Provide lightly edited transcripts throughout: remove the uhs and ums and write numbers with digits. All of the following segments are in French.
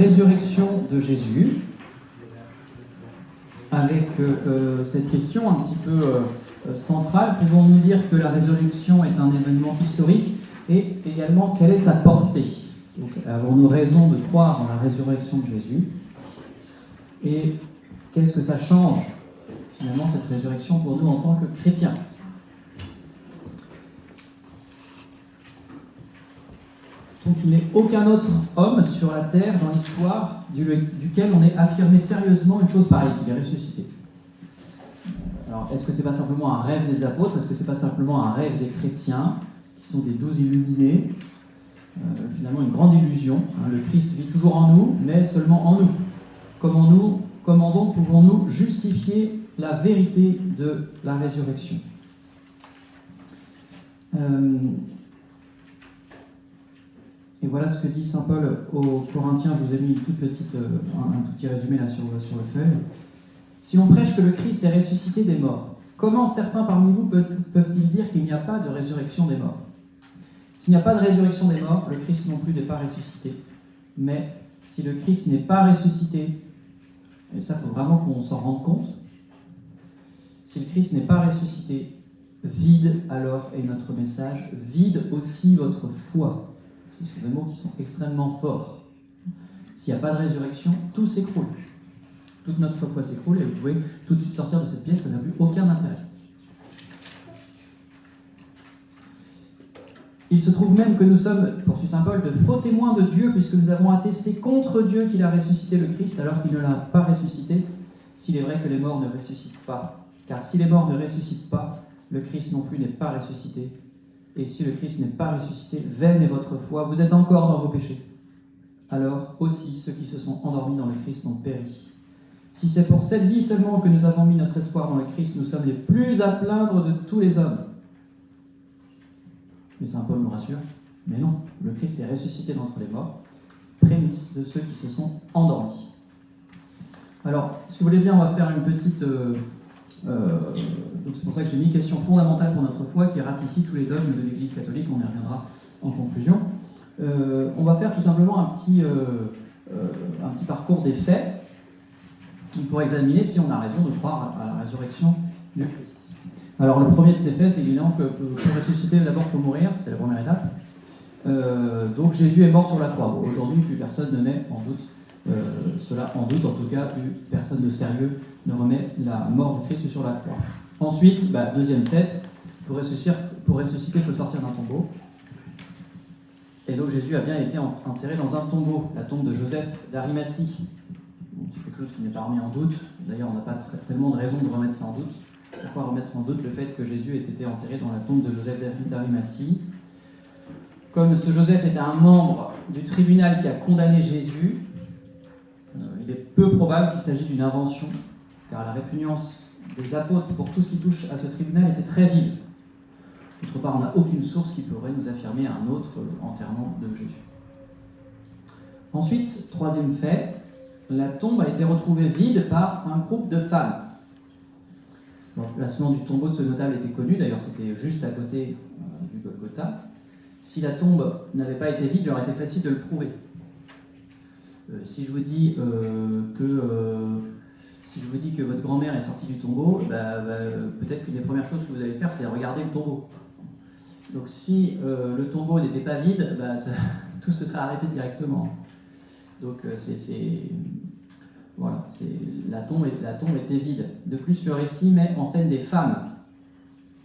résurrection de Jésus, avec cette question un petit peu centrale. Pouvons-nous dire que la résurrection est un événement historique, et également quelle est sa portée? Donc, avons-nous raison de croire en la résurrection de Jésus? Et qu'est-ce que ça change, finalement, cette résurrection pour nous en tant que chrétiens? Donc il n'est aucun autre homme sur la terre dans l'histoire duquel on ait affirmé sérieusement une chose pareille, qu'il est ressuscité. Alors, est-ce que c'est pas simplement un rêve des apôtres? Est-ce que c'est pas simplement un rêve des chrétiens, qui sont des 12 illuminés? Finalement, une grande illusion. Le Christ vit toujours en nous, mais seulement en nous. Comment donc pouvons-nous justifier la vérité de la résurrection? Et voilà ce que dit saint Paul aux Corinthiens. Je vous ai mis un tout petit résumé là sur le feuille. Si on prêche que le Christ est ressuscité des morts, comment certains parmi vous peuvent-ils dire qu'il n'y a pas de résurrection des morts? S'il n'y a pas de résurrection des morts, le Christ non plus n'est pas ressuscité. Mais si le Christ n'est pas ressuscité, et ça il faut vraiment qu'on s'en rende compte, si le Christ n'est pas ressuscité, vide alors est notre message, vide aussi votre foi. Ce sont des mots qui sont extrêmement forts. S'il n'y a pas de résurrection, tout s'écroule. Toute notre foi s'écroule et vous pouvez tout de suite sortir de cette pièce, ça n'a plus aucun intérêt. Il se trouve même que nous sommes, poursuit saint Paul, de faux témoins de Dieu, puisque nous avons attesté contre Dieu qu'il a ressuscité le Christ, alors qu'il ne l'a pas ressuscité, s'il est vrai que les morts ne ressuscitent pas. Car si les morts ne ressuscitent pas, le Christ non plus n'est pas ressuscité. Et si le Christ n'est pas ressuscité, vaine est votre foi, vous êtes encore dans vos péchés. Alors aussi ceux qui se sont endormis dans le Christ ont péri. Si c'est pour cette vie seulement que nous avons mis notre espoir dans le Christ, nous sommes les plus à plaindre de tous les hommes. Mais saint Paul nous rassure, mais non, le Christ est ressuscité d'entre les morts, prémisse de ceux qui se sont endormis. Alors, si vous voulez bien, on va faire une petite... donc c'est pour ça que j'ai mis une question fondamentale pour notre foi qui ratifie tous les dogmes de l'Église catholique, on y reviendra en conclusion. On va faire tout simplement un petit parcours des faits pour examiner si on a raison de croire à la résurrection du Christ. Alors le premier de ces faits, c'est évident que pour ressusciter, d'abord il faut mourir, c'est la première étape. Donc Jésus est mort sur la croix. Bon, aujourd'hui, plus personne ne met en doute cela en doute, en tout cas, plus personne de sérieux ne remet la mort du Christ sur la croix. Ensuite, deuxième fait, pour ressusciter, il faut sortir d'un tombeau. Et donc Jésus a bien été enterré dans un tombeau, la tombe de Joseph d'Arimathie. C'est quelque chose qui n'est pas remis en doute. D'ailleurs, on n'a pas tellement de raison de remettre ça en doute. Pourquoi remettre en doute le fait que Jésus ait été enterré dans la tombe de Joseph d'Arimathie? Comme ce Joseph était un membre du tribunal qui a condamné Jésus, il est peu probable qu'il s'agisse d'une invention, car la répugnance des apôtres pour tout ce qui touche à ce tribunal était très vive. D'autre part, on n'a aucune source qui pourrait nous affirmer un autre enterrement de Jésus. Ensuite, troisième fait, la tombe a été retrouvée vide par un groupe de femmes. Le placement du tombeau de ce notable était connu, d'ailleurs c'était juste à côté du Golgotha. Si la tombe n'avait pas été vide, il aurait été facile de le prouver. Si je vous dis que votre grand-mère est sortie du tombeau, peut-être qu'une des premières choses que vous allez faire, c'est regarder le tombeau. Donc si le tombeau n'était pas vide, tout se serait arrêté directement. Donc la tombe était vide. De plus, le récit met en scène des femmes.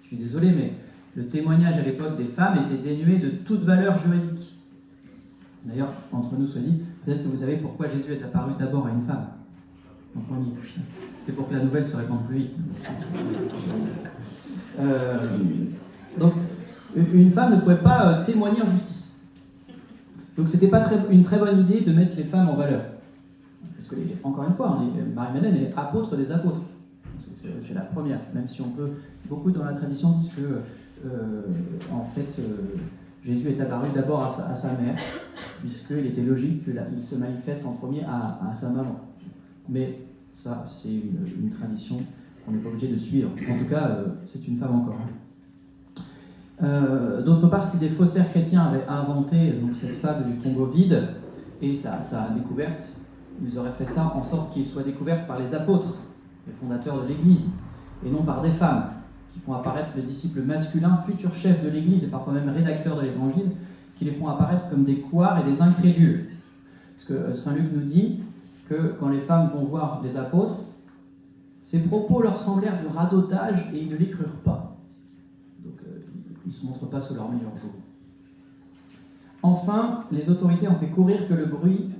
Je suis désolé, mais le témoignage à l'époque des femmes était dénué de toute valeur juridique. D'ailleurs, entre nous soit dit, peut-être que vous savez pourquoi Jésus est apparu d'abord à une femme. C'était pour que la nouvelle se répande plus vite. Donc, une femme ne pouvait pas témoigner en justice. Donc, c'était pas une très bonne idée de mettre les femmes en valeur. Parce que, encore une fois, Marie-Madeleine est apôtre des apôtres. C'est la première, même si on peut... Beaucoup dans la tradition disent que, Jésus est apparu d'abord à sa mère, puisqu'il était logique qu'il se manifeste en premier à sa maman. Mais ça, c'est une tradition qu'on n'est pas obligé de suivre. En tout cas, c'est une femme encore. D'autre part, si des faussaires chrétiens avaient inventé donc, cette fable du tombeau vide, Et sa découverte, ils auraient fait ça en sorte qu'il soit découverte par les apôtres, les fondateurs de l'Église, et non par des femmes qui font apparaître les disciples masculins, futurs chefs de l'Église et parfois même rédacteurs de l'Évangile, qui les font apparaître comme des couards et des incrédules. Parce que Saint Luc nous dit que quand les femmes vont voir les apôtres, ces propos leur semblèrent du radotage et ils ne les crurent pas. Donc ils ne se montrent pas sous leur meilleur jour. Enfin, les autorités ont fait courir le bruit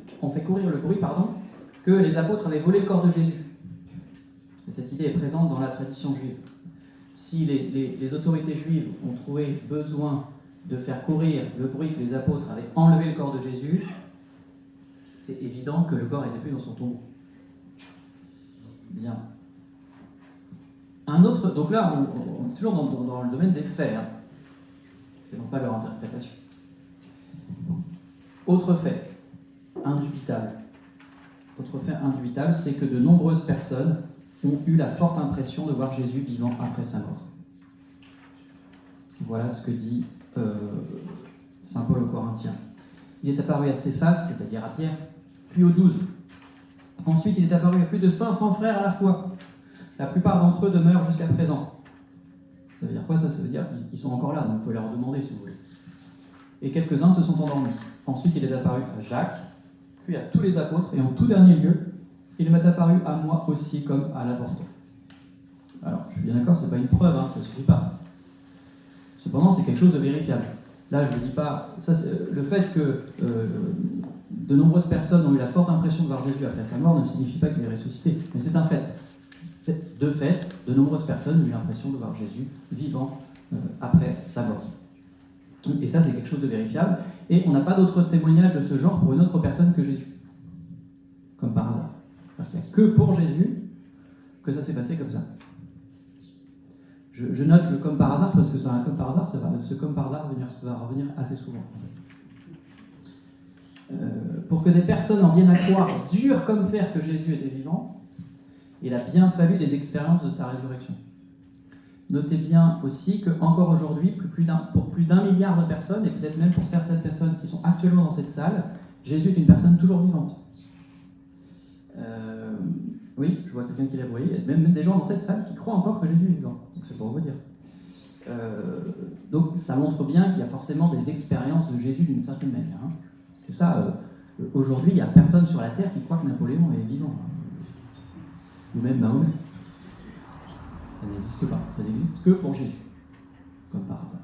que les apôtres avaient volé le corps de Jésus. Et cette idée est présente dans la tradition juive. Si les autorités juives ont trouvé besoin de faire courir le bruit que les apôtres avaient enlevé le corps de Jésus, c'est évident que le corps n'était plus dans son tombeau. Bien. Donc là, on est toujours dans le domaine des faits, et non pas leur interprétation. Autre fait indubitable. C'est que de nombreuses personnes ont eu la forte impression de voir Jésus vivant après sa mort. Voilà ce que dit saint Paul aux Corinthiens. Il est apparu à Céphas, c'est-à-dire à Pierre, puis aux 12. Ensuite, il est apparu à plus de 500 frères à la fois. La plupart d'entre eux demeurent jusqu'à présent. Ça veut dire quoi ça? Ça veut dire qu'ils sont encore là, donc vous pouvez leur demander si vous voulez. Et quelques-uns se sont endormis. Ensuite, il est apparu à Jacques, puis à tous les apôtres, et en tout dernier lieu, il m'est apparu à moi aussi comme à l'apôtre. Alors, je suis bien d'accord, ce n'est pas une preuve, ça ne suffit pas. Cependant, c'est quelque chose de vérifiable. Là, je ne dis pas... le fait que de nombreuses personnes ont eu la forte impression de voir Jésus après sa mort ne signifie pas qu'il est ressuscité, mais c'est un fait. De fait, de nombreuses personnes ont eu l'impression de voir Jésus vivant après sa mort. Et ça, c'est quelque chose de vérifiable. Et on n'a pas d'autre témoignage de ce genre pour une autre personne que Jésus. Comme par hasard. Il n'y a que pour Jésus que ça s'est passé comme ça. Je note le comme par hasard parce que c'est un comme par hasard, ce comme par hasard va revenir assez souvent. Pour que des personnes en viennent à croire dur comme fer que Jésus était vivant, il a bien fallu des expériences de sa résurrection. Notez bien aussi qu'encore aujourd'hui, pour plus d'un milliard de personnes, et peut-être même pour certaines personnes qui sont actuellement dans cette salle, Jésus est une personne toujours vivante. Oui, je vois quelqu'un qui l'a voyé. Il y a même des gens dans cette salle qui croient encore que Jésus est vivant. Donc c'est pour vous dire. Donc ça montre bien qu'il y a forcément des expériences de Jésus d'une certaine manière. Et ça, aujourd'hui, il n'y a personne sur la terre qui croit que Napoléon est vivant. Ou même Mahomet. Ça n'existe pas. Ça n'existe que pour Jésus. Comme par hasard.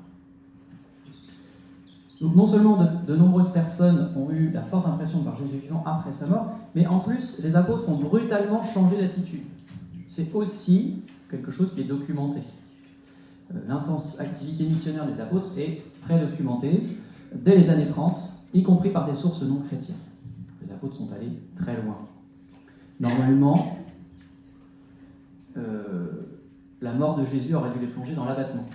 Donc non seulement de nombreuses personnes ont eu la forte impression de voir Jésus vivant après sa mort, mais en plus, les apôtres ont brutalement changé d'attitude. C'est aussi quelque chose qui est documenté. L'intense activité missionnaire des apôtres est très documentée dès les années 30, y compris par des sources non chrétiennes. Les apôtres sont allés très loin. Normalement, la mort de Jésus aurait dû les plonger dans l'abattement.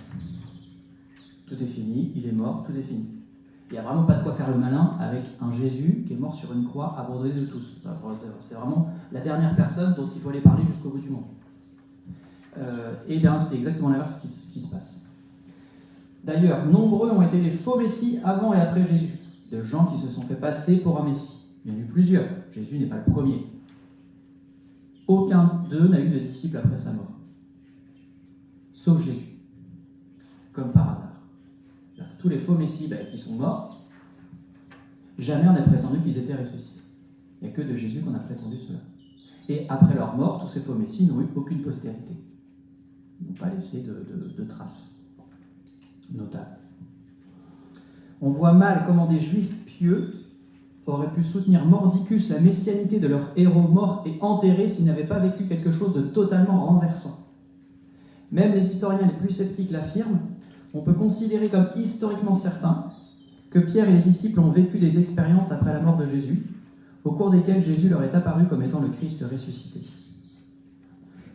Tout est fini, il est mort, tout est fini. Il n'y a vraiment pas de quoi faire le malin avec un Jésus qui est mort sur une croix, abandonné de tous. C'est vraiment la dernière personne dont il faut aller parler jusqu'au bout du monde. Et bien, c'est exactement l'inverse qui se passe. D'ailleurs, nombreux ont été les faux messies avant et après Jésus, de gens qui se sont fait passer pour un messie. Il y en a eu plusieurs. Jésus n'est pas le premier. Aucun d'eux n'a eu de disciple après sa mort. Sauf Jésus. Comme par hasard. Tous les faux messies qui sont morts, jamais on n'a prétendu qu'ils étaient ressuscités. Il n'y a que de Jésus qu'on a prétendu cela. Et après leur mort, tous ces faux messies n'ont eu aucune postérité. Ils n'ont pas laissé de traces notables. On voit mal comment des juifs pieux auraient pu soutenir mordicus la messianité de leur héros mort et enterré s'ils n'avaient pas vécu quelque chose de totalement renversant. Même les historiens les plus sceptiques l'affirment, on peut considérer comme historiquement certain que Pierre et les disciples ont vécu des expériences après la mort de Jésus, au cours desquelles Jésus leur est apparu comme étant le Christ ressuscité.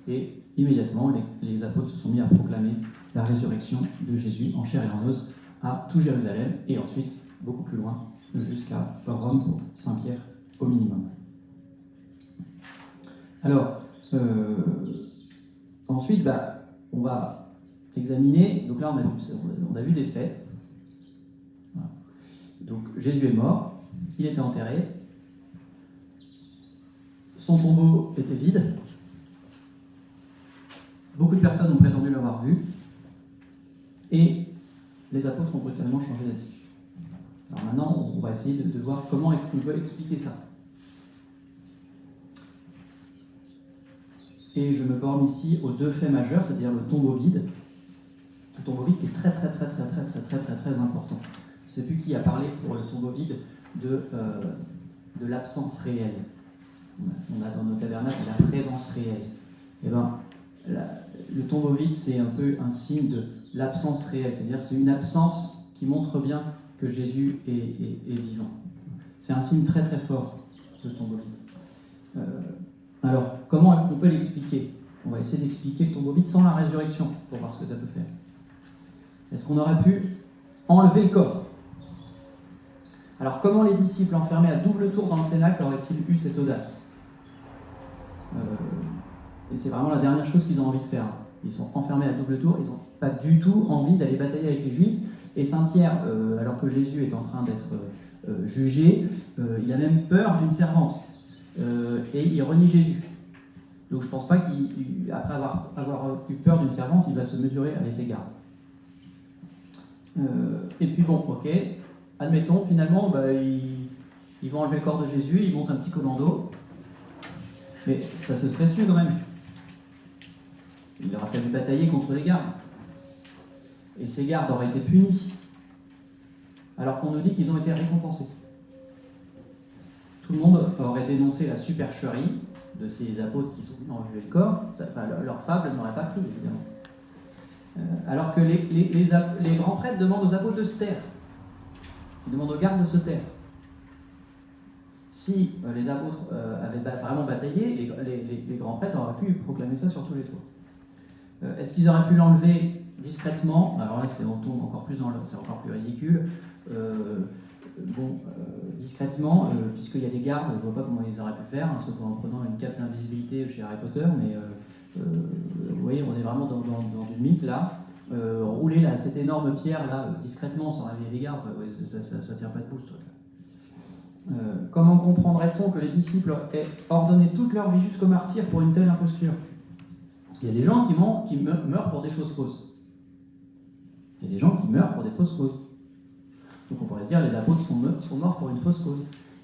Et immédiatement, les apôtres se sont mis à proclamer la résurrection de Jésus en chair et en os à tout Jérusalem, et ensuite, beaucoup plus loin, jusqu'à Rome pour Saint-Pierre au minimum. Alors, ensuite, on va examiner, donc là on a vu des faits. Voilà. Donc Jésus est mort, il était enterré, Son tombeau était vide. Beaucoup de personnes ont prétendu l'avoir vu. Et les apôtres ont brutalement changé d'attitude. Alors maintenant, on va essayer de voir comment on peut expliquer ça. Et je me borne ici aux deux faits majeurs, c'est-à-dire le tombeau vide. Le tombeau vide est très important. Je ne sais plus qui a parlé pour le tombeau vide de l'absence réelle. On a dans nos tabernacles la présence réelle. Et bien, le tombeau vide, c'est un peu un signe de l'absence réelle, c'est-à-dire que c'est une absence qui montre bien que Jésus est vivant. C'est un signe très fort, le tombeau vide. Alors, comment on peut l'expliquer? On va essayer d'expliquer le tombeau vide sans la résurrection, pour voir ce que ça peut faire. Est-ce qu'on aurait pu enlever le corps? Alors, comment les disciples enfermés à double tour dans le cénacle auraient-ils eu cette audace? Et c'est vraiment la dernière chose qu'ils ont envie de faire. Ils sont enfermés à double tour, ils n'ont pas du tout envie d'aller batailler avec les Juifs. Et Saint Pierre, alors que Jésus est en train d'être jugé, il a même peur d'une servante. Et il renie Jésus. Donc je ne pense pas qu'après avoir eu peur d'une servante, il va se mesurer avec les gardes. Et puis bon, ok, admettons, finalement, ils vont enlever le corps de Jésus, ils montent un petit commando, mais ça se serait su quand même. Il aurait fallu batailler contre les gardes. Et ces gardes auraient été punis, alors qu'on nous dit qu'ils ont été récompensés. Tout le monde aurait dénoncé la supercherie de ces apôtres qui sont venus enlever le corps. Leur fable n'aurait pas pris, évidemment. Alors que les grands prêtres demandent aux apôtres de se taire. Ils demandent aux gardes de se taire. Si les apôtres avaient vraiment bataillé, les grands prêtres auraient pu proclamer ça sur tous les toits. Est-ce qu'ils auraient pu l'enlever discrètement? Alors là, on tombe encore plus c'est encore plus ridicule. Discrètement, puisqu'il y a des gardes, je ne vois pas comment ils auraient pu faire, sauf en prenant une cape d'invisibilité chez Harry Potter, mais vous voyez, on est vraiment dans du mythe là. Rouler cette énorme pierre là, discrètement, sans réveiller les gardes, ça tient pas debout ce truc-là. Comment comprendrait-on que les disciples aient ordonné toute leur vie jusqu'au martyre pour une telle imposture? Il y a des gens qui meurent pour des choses fausses. Il y a des gens qui meurent pour des fausses causes. Donc on pourrait se dire les apôtres sont morts pour une fausse cause.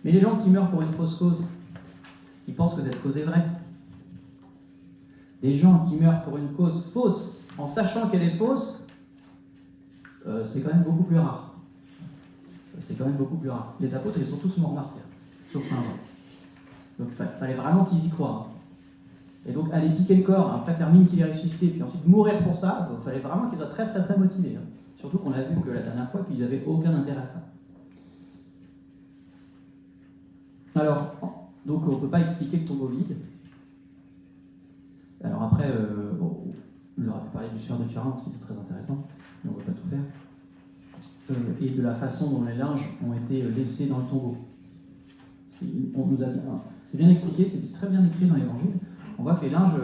Mais les gens qui meurent pour une fausse cause, ils pensent que cette cause est vraie. Les gens qui meurent pour une cause fausse, en sachant qu'elle est fausse, c'est quand même beaucoup plus rare. Les apôtres, ils sont tous morts martyrs, sauf Saint Jean. Donc il fallait vraiment qu'ils y croient. Et donc aller piquer le corps, après faire mine qu'il est ressuscité, puis ensuite mourir pour ça, il fallait vraiment qu'ils soient très motivés. Surtout qu'on a vu que la dernière fois qu'ils n'avaient aucun intérêt à ça. Alors, donc on ne peut pas expliquer le tombeau vide. Alors après, j'aurais pu parler du sieur de Turin aussi, c'est très intéressant, mais on ne va pas tout faire. Et de la façon dont les linges ont été laissés dans le tombeau. C'est bien expliqué, c'est très bien écrit dans l'Évangile. On voit que les linges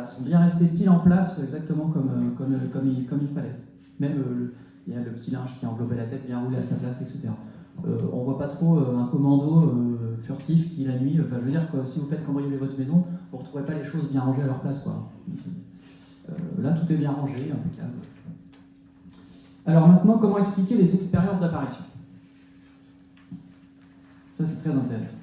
sont bien restés pile en place, exactement comme il fallait. Même il y a le petit linge qui enveloppait la tête bien roulé à sa place, etc. On ne voit pas trop un commando furtif qui, la nuit, je veux dire que si vous faites cambrioler votre maison, vous ne retrouverez pas les choses bien rangées à leur place, quoi. Là, tout est bien rangé, impeccable. Alors maintenant, comment expliquer les expériences d'apparition? Ça, c'est très intéressant.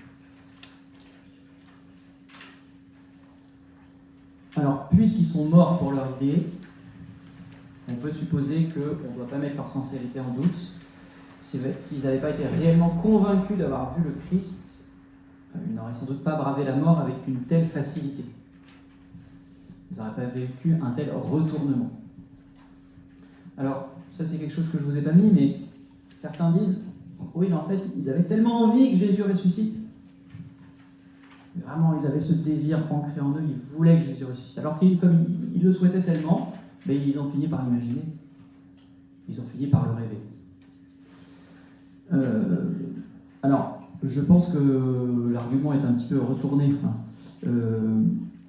Alors, puisqu'ils sont morts pour leur idée, on peut supposer qu'on ne doit pas mettre leur sincérité en doute. S'ils n'avaient pas été réellement convaincus d'avoir vu le Christ, ils n'auraient sans doute pas bravé la mort avec une telle facilité. Ils n'auraient pas vécu un tel retournement. Alors, ça c'est quelque chose que je ne vous ai pas mis, mais certains disent, oui, mais en fait, ils avaient tellement envie que Jésus ressuscite. Vraiment, ils avaient ce désir ancré en eux, ils voulaient que Jésus ressuscite. Alors comme ils le souhaitaient tellement, ils ont fini par l'imaginer. Ils ont fini par le rêver. Alors, je pense que l'argument est un petit peu retourné.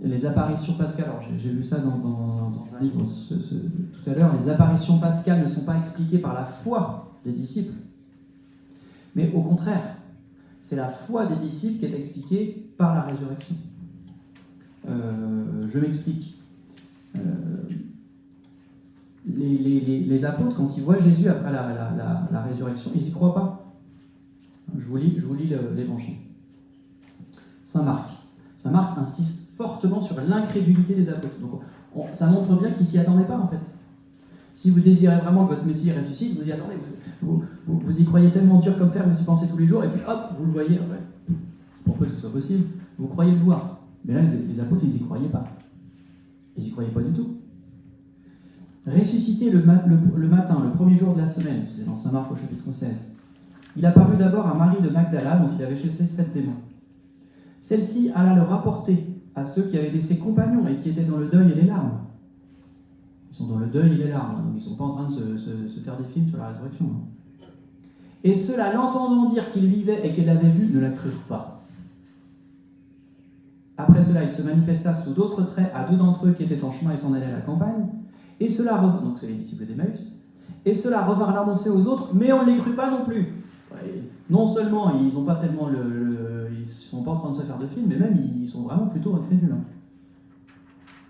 Les apparitions pascales, alors j'ai lu ça dans un livre tout à l'heure, les apparitions pascales ne sont pas expliquées par la foi des disciples, mais au contraire, c'est la foi des disciples qui est expliquée par la résurrection. Je m'explique. Les apôtres, quand ils voient Jésus après la résurrection, ils n'y croient pas. Je vous lis l'évangile. Saint Marc insiste fortement sur l'incrédulité des apôtres. Donc, ça montre bien qu'ils ne s'y attendaient pas, en fait. Si vous désirez vraiment que votre Messie ressuscite, vous y attendez. Vous y croyez tellement dur comme fer, vous y pensez tous les jours, et puis hop, vous le voyez. En fait, pour peu que ce soit possible, vous croyez le voir. Mais là, les apôtres, ils n'y croyaient pas. Ils n'y croyaient pas du tout. Ressuscité le matin, le premier jour de la semaine, c'est dans Saint Marc au chapitre 16, il apparut d'abord à Marie de Magdala, dont il avait chassé 7 démons. Celle-ci alla le rapporter à ceux qui avaient été ses compagnons et qui étaient dans le deuil et les larmes. Ils sont dans le deuil et les larmes, donc ils ne sont pas en train de se faire des films sur la résurrection. Et ceux-là, l'entendant dire qu'il vivait et qu'elle l'avait vu, ne la crurent pas. Après cela, il se manifesta sous d'autres traits à 2 d'entre eux qui étaient en chemin et s'en allaient à la campagne. Et cela donc c'est les disciples d'Emmaüs. Et cela revinrent l'annoncer aux autres, mais on ne les crut pas non plus. Non seulement ils n'ont pas tellement ils sont pas en train de se faire de films, mais même ils sont vraiment plutôt incrédules.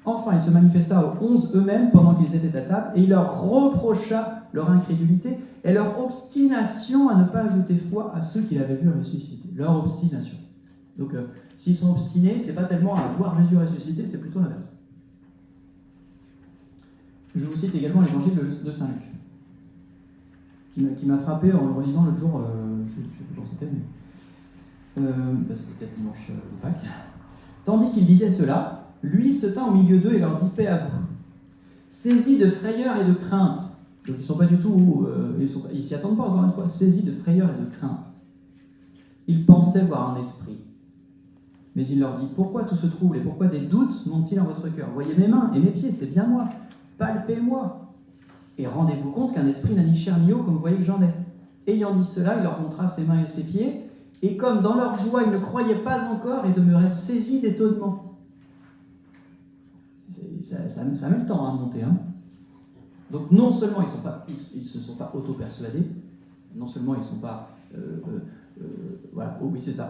Enfin, il se manifesta aux 11 eux-mêmes pendant qu'ils étaient à table, et il leur reprocha leur incrédulité et leur obstination à ne pas ajouter foi à ceux qu'il avait vus ressusciter. Leur obstination. Donc, s'ils sont obstinés, c'est pas tellement à voir Jésus ressusciter, c'est plutôt l'inverse. Je vous cite également l'évangile de Saint Luc, qui m'a frappé en le relisant l'autre jour, je ne sais plus quand c'était, mais c'était peut-être dimanche de Pâques. Tandis qu'il disait cela, lui se tint au milieu d'eux et leur dit « Paix à vous ». Saisis de frayeur et de crainte, donc ils ne sont pas du tout, ils s'y attendent pas encore une fois, saisis de frayeur et de crainte. Ils pensaient voir un esprit. Mais il leur dit « Pourquoi tout ce trouble et pourquoi des doutes montent-ils en votre cœur? Voyez mes mains et mes pieds, c'est bien moi. Palpez-moi. Et rendez-vous compte qu'un esprit n'a ni chair ni eau, comme vous voyez que j'en ai. » Ayant dit cela, il leur montra ses mains et ses pieds, et comme dans leur joie, ils ne croyaient pas encore et demeuraient saisis d'étonnement. Ça met le temps à monter. Donc non seulement ils ne se sont pas auto-persuadés, non seulement ils ne sont pas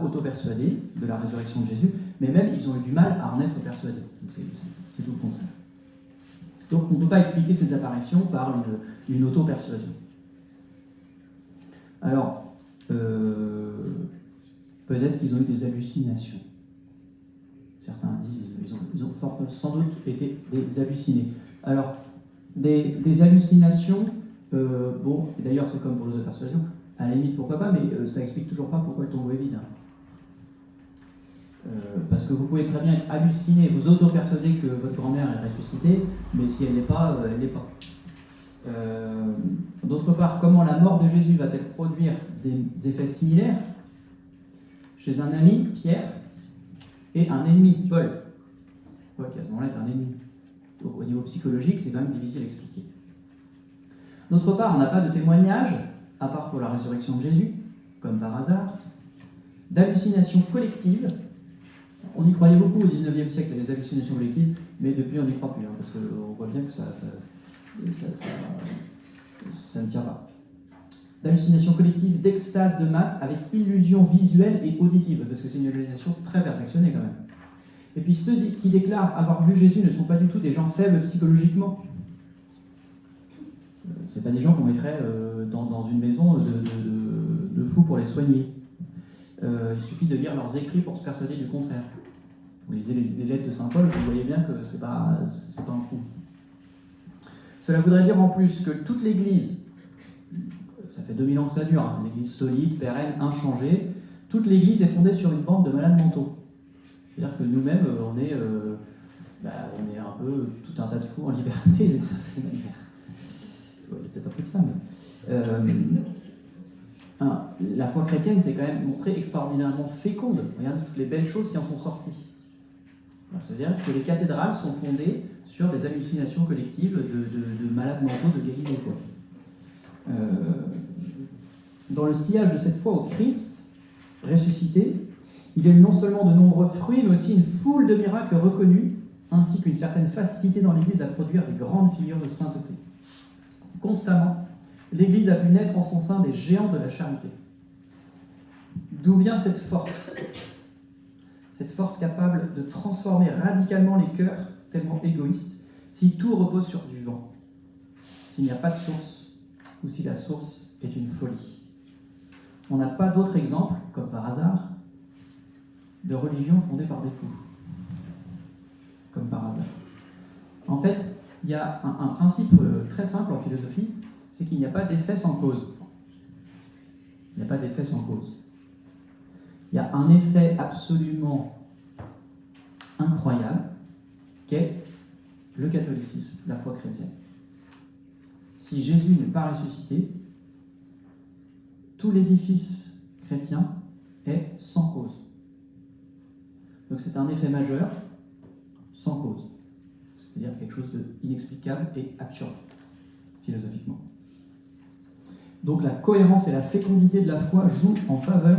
auto-persuadés de la résurrection de Jésus, mais même ils ont eu du mal à en être persuadés. C'est tout le contraire. Donc on ne peut pas expliquer ces apparitions par une auto-persuasion. Alors, peut-être qu'ils ont eu des hallucinations. Certains disent qu'ils ont sans doute été des hallucinés. Alors, des hallucinations, et d'ailleurs c'est comme pour l'auto-persuasion, à la limite pourquoi pas, mais ça explique toujours pas pourquoi le tombeau est vide. Parce que vous pouvez très bien être halluciné, vous auto-persuader que votre grand-mère est ressuscitée, mais si elle n'est pas, elle n'est pas. D'autre part, comment la mort de Jésus va-t-elle produire des effets similaires chez un ami, Pierre, et un ennemi, Paul? Paul qui à ce moment-là est un ennemi. Donc au niveau psychologique, c'est quand même difficile à expliquer. D'autre part, on n'a pas de témoignage, à part pour la résurrection de Jésus, comme par hasard, d'hallucinations collectives. On y croyait beaucoup au XIXe siècle, les hallucinations collectives, mais depuis on n'y croit plus, parce qu'on voit bien que ça ne tient pas. D'hallucinations collectives, d'extase de masse avec illusion visuelle et auditive, parce que c'est une hallucination très perfectionnée quand même. Et puis ceux qui déclarent avoir vu Jésus ne sont pas du tout des gens faibles psychologiquement. Ce n'est pas des gens qu'on mettrait dans une maison de fous pour les soigner. Il suffit de lire leurs écrits pour se persuader du contraire. Vous lisez les lettres de Saint Paul, vous voyez bien que c'est pas un fou. Cela voudrait dire en plus que toute l'Église, ça fait 2000 ans que ça dure, l'Église solide, pérenne, inchangée, toute l'Église est fondée sur une bande de malades mentaux. C'est-à-dire que nous-mêmes, on est un peu tout un tas de fous en liberté, d'une certaine manière. Il y a peut-être un peu de ça, mais... la foi chrétienne s'est quand même montrée extraordinairement féconde. Regardez toutes les belles choses qui en sont sorties. C'est-à-dire que les cathédrales sont fondées sur des hallucinations collectives de malades mentaux de Galilée. Dans le sillage de cette foi au Christ ressuscité, il y a eu non seulement de nombreux fruits, mais aussi une foule de miracles reconnus, ainsi qu'une certaine facilité dans l'Église à produire des grandes figures de sainteté. Constamment, l'Église a pu naître en son sein des géants de la charité. D'où vient cette force cette force capable de transformer radicalement les cœurs tellement égoïstes, si tout repose sur du vent, s'il n'y a pas de source, ou si la source est une folie. On n'a pas d'autre exemple, comme par hasard, de religion fondée par des fous. Comme par hasard. En fait, il y a un principe très simple en philosophie, c'est qu'il n'y a pas d'effet sans cause. Il n'y a pas d'effet sans cause. Il y a un effet absolument incroyable qu'est le catholicisme, la foi chrétienne. Si Jésus n'est pas ressuscité, tout l'édifice chrétien est sans cause. Donc c'est un effet majeur sans cause. C'est-à-dire quelque chose d'inexplicable et absurde, philosophiquement. Donc la cohérence et la fécondité de la foi jouent en faveur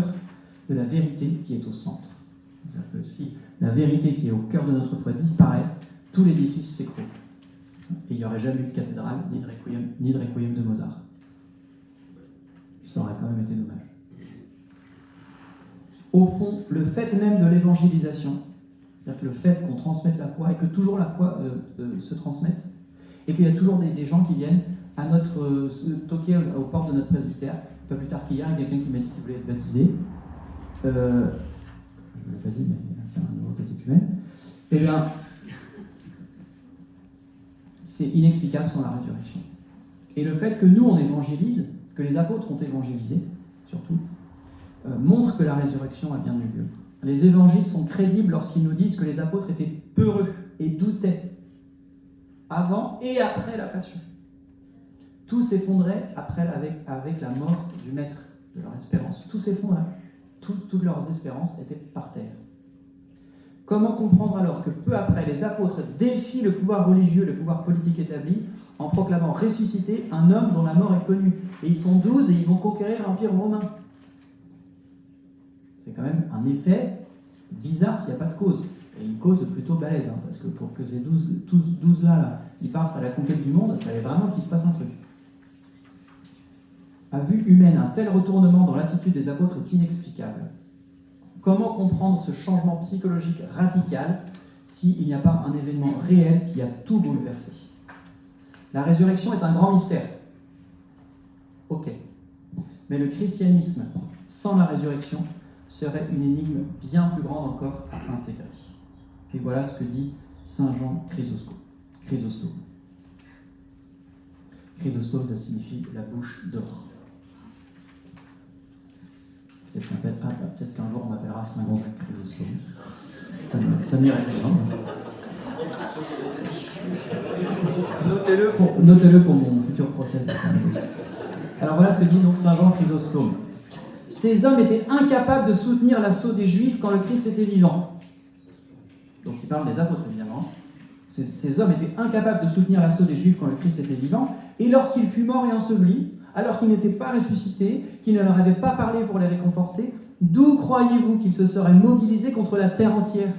de la vérité qui est au centre. C'est-à-dire que si la vérité qui est au cœur de notre foi disparaît, tout l'édifice s'écroule. Et il n'y aurait jamais eu de cathédrale, ni de requiem de Mozart. Ça aurait quand même été dommage. Au fond, le fait même de l'évangélisation, c'est-à-dire que le fait qu'on transmette la foi et que toujours la foi se transmette, et qu'il y a toujours des gens qui viennent à toquer aux portes de notre presbytère. Pas plus tard qu'hier, il y a quelqu'un qui m'a dit qu'il voulait être baptisé. Je ne l'ai pas dit, mais c'est un nouveau catéchumène. Eh bien, c'est inexplicable sans la résurrection. Et le fait que nous, on évangélise, que les apôtres ont évangélisé, surtout, montre que la résurrection a bien eu lieu. Les évangiles sont crédibles lorsqu'ils nous disent que les apôtres étaient peureux et doutaient avant et après la passion. Tout s'effondrait avec la mort du maître de leur espérance. Tout s'effondrait. Toutes leurs espérances étaient par terre. Comment comprendre alors que peu après, les apôtres défient le pouvoir religieux, le pouvoir politique établi, en proclamant ressusciter un homme dont la mort est connue. Et ils sont 12 et ils vont conquérir l'Empire romain. C'est quand même un effet bizarre s'il n'y a pas de cause. Et une cause plutôt balèze, parce que pour que ces 12 là, ils partent à la conquête du monde, il fallait vraiment qu'il se passe un truc. À vue humaine, un tel retournement dans l'attitude des apôtres est inexplicable. Comment comprendre ce changement psychologique radical s'il n'y a pas un événement réel qui a tout bouleversé? La résurrection est un grand mystère. Ok. Mais le christianisme sans la résurrection serait une énigme bien plus grande encore à intégrer. Et voilà ce que dit Saint Jean Chrysostome. Chrysostome, ça signifie la bouche d'or. Peut-être qu'un jour on m'appellera Saint Gonzague Chrysostome. Ça m'irait bien. Notez-le pour mon futur procès. Alors voilà ce que dit donc Saint Jean Chrysostome. Ces hommes étaient incapables de soutenir l'assaut des Juifs quand le Christ était vivant. Donc il parle des apôtres évidemment. Ces hommes étaient incapables de soutenir l'assaut des Juifs quand le Christ était vivant, et lorsqu'il fut mort et enseveli, alors qu'il n'était pas ressuscité, qu'il ne leur avait pas parlé pour les réconforter, d'où croyez-vous qu'ils se seraient mobilisés contre la terre entière?